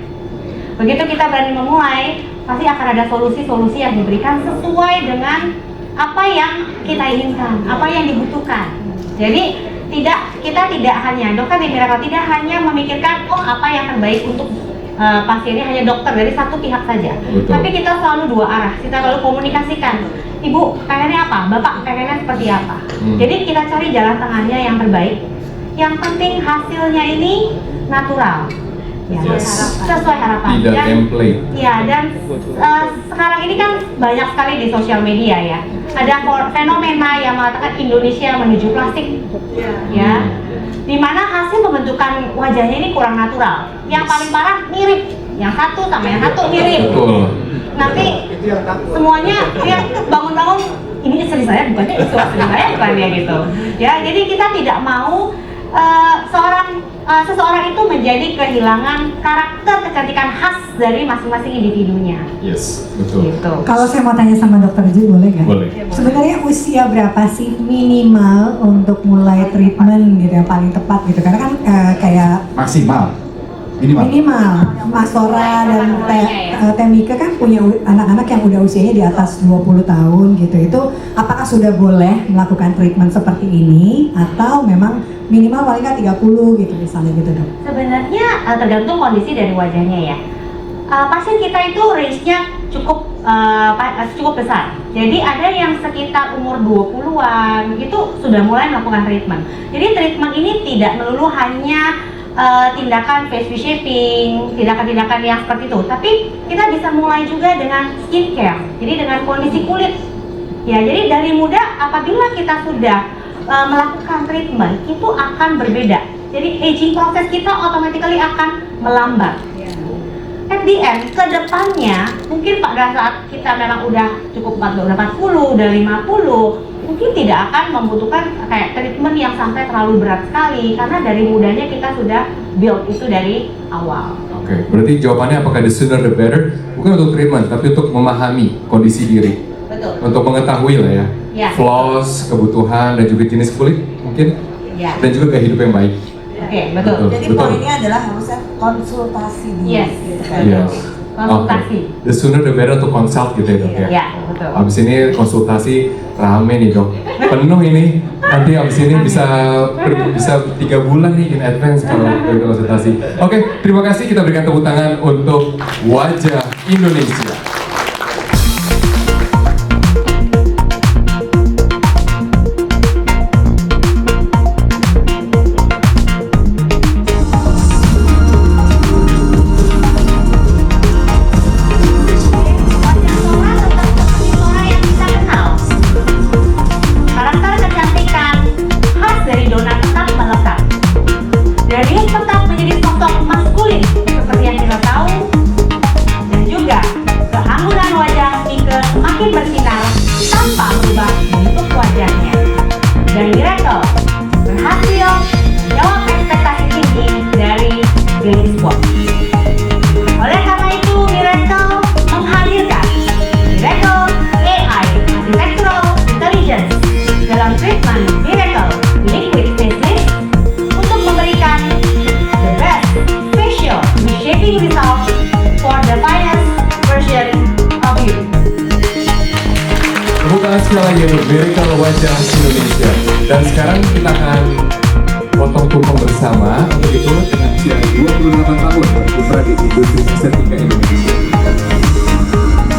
Begitu kita berani memulai, pasti akan ada solusi-solusi yang diberikan sesuai dengan apa yang kita inginkan, apa yang dibutuhkan. Jadi kita tidak hanya dokter di Miracle tidak hanya memikirkan apa yang terbaik untuk pasiennya hanya dokter dari satu pihak saja. Betul. Tapi kita selalu dua arah. Kita selalu komunikasikan. Ibu pengennya apa? Bapak pengennya seperti apa? Jadi kita cari jalan tengahnya yang terbaik. Yang penting hasilnya ini natural. Ya, sesuai harapan. Tidak template. Ya, dan sekarang ini kan banyak sekali di sosial media ya. Ada fenomena yang mengatakan Indonesia menuju plastik. Ya. Di mana hasil pembentukan wajahnya ini kurang natural. Yang paling parah mirip. Yang satu sama yang satu mirip. Betul. Nanti semuanya dia bangun-bangun ini istri saya bukannya istri saya bukannya gitu. Ya, jadi kita tidak mau seseorang itu menjadi kehilangan karakter kecantikan khas dari masing-masing individunya. Yes, betul. Gitu. Kalau saya mau tanya sama dokter Ji, boleh nggak? Boleh. Sebenarnya usia berapa sih minimal untuk mulai treatment gitu yang paling tepat gitu? Karena kan kayak Maksimal. minimal Mas Sora dan Teh Mika kan punya anak-anak yang udah usianya di atas 20 tahun gitu. Itu apakah sudah boleh melakukan treatment seperti ini atau memang minimal paling kan 30 gitu misalnya gitu dok? Sebenarnya tergantung kondisi dari wajahnya ya. Pasien kita itu range-nya cukup besar. Jadi ada yang sekitar umur 20-an itu sudah mulai melakukan treatment. Jadi treatment ini tidak melulu hanya tindakan face reshaping, tindakan-tindakan yang seperti itu. Tapi kita bisa mulai juga dengan skincare. Jadi dengan kondisi kulit. Ya, jadi dari muda apabila kita sudah melakukan treatment itu akan berbeda. Jadi aging proses kita automatically akan melambat. At the end, ke depannya, mungkin pada saat kita memang udah cukup 40, udah 50, mungkin tidak akan membutuhkan kayak treatment yang sampai terlalu berat sekali, karena dari mudanya kita sudah build itu dari awal. Oke, berarti jawabannya apakah the sooner the better? Bukan untuk treatment, tapi untuk memahami kondisi diri. Betul. Untuk mengetahui lah ya, Ya. flaws, kebutuhan, dan juga jenis kulit mungkin, Ya. dan juga gaya hidup yang baik. Oke, betul. Jadi Betul. poinnya adalah harusnya konsultasi dulu. Yes. gitu kan. Yes. Konsultasi. Oke. The sooner the better untuk consult gitu ya dok ya? Ya, betul. Abis ini konsultasi rame nih dok, penuh ini. Nanti abis ini bisa 3 bulan nih in advance kalau konsultasi. Oke, terima kasih, kita berikan tepuk tangan untuk Wajah Indonesia. Karakter kecantikan khas dari Dona tetap melekat. Dari tetap menjadi sosok maskulin seperti yang kita tahu, dan juga keanggunan wajah Mika semakin bersinar tanpa merubah bentuk wajahnya. Dan Miracle berhasil menjawab ekspektasi tinggi dari Daily Spot. Oleh karena itu, Miracle menghadirkan Miracle AI Architectural Intelligence dalam treatment Miracle Liquid Facelift untuk memberikan the best facial reshaping result for the finest version of you. Tepuk tangan sekali lagi untuk Miracle Wajah Indonesia. Dan sekarang kita akan potong tumpeng bersama. Untuk itu dengan usia 28 tahun berkiprah di industri estetika Indonesia.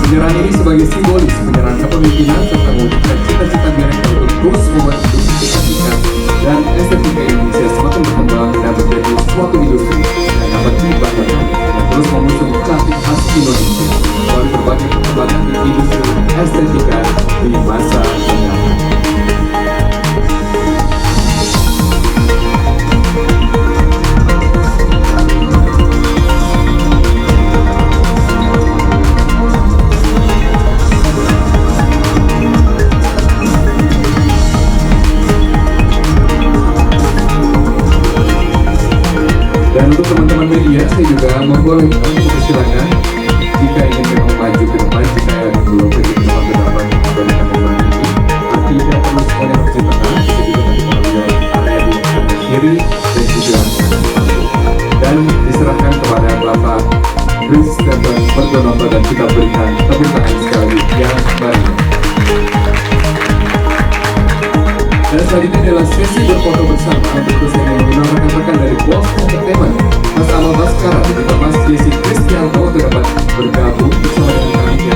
Penyerahan ini sebagai simbolis penyerahan kepemimpinan serta mewujudkan cita-cita Miracle untuk terus membuat industri kecantikan dan estetika Indonesia semakin berkembang dan menjadi suatu industri yang dapat dibanggakan dan terus mengusung cantik khas Indonesia melalui berbagai perkembangan di industri estetika di masa mendatang. Dan untuk teman-teman media, saya juga membolehkan untuk persilakan jika ingin memang maju ke depan, jika belum ke tempat beberapa memberikan teman ini, tidak perlu semuanya bersih tengah, bisa juga nanti mengambil area di sebelah kiri dan juga dan diserahkan kepada Bapak Chris Stephen Berdonoto dan kita berikan tepuk tangan sekali yang baru. Dan selanjutnya adalah sesi berfoto bersama. Untuk itu saya mengundang rekan-rekan dari Boss Entertainment, Mas Amal Baskara dan juga Mas Jesse Kristianto untuk dapat bergabung bersama dengan kami di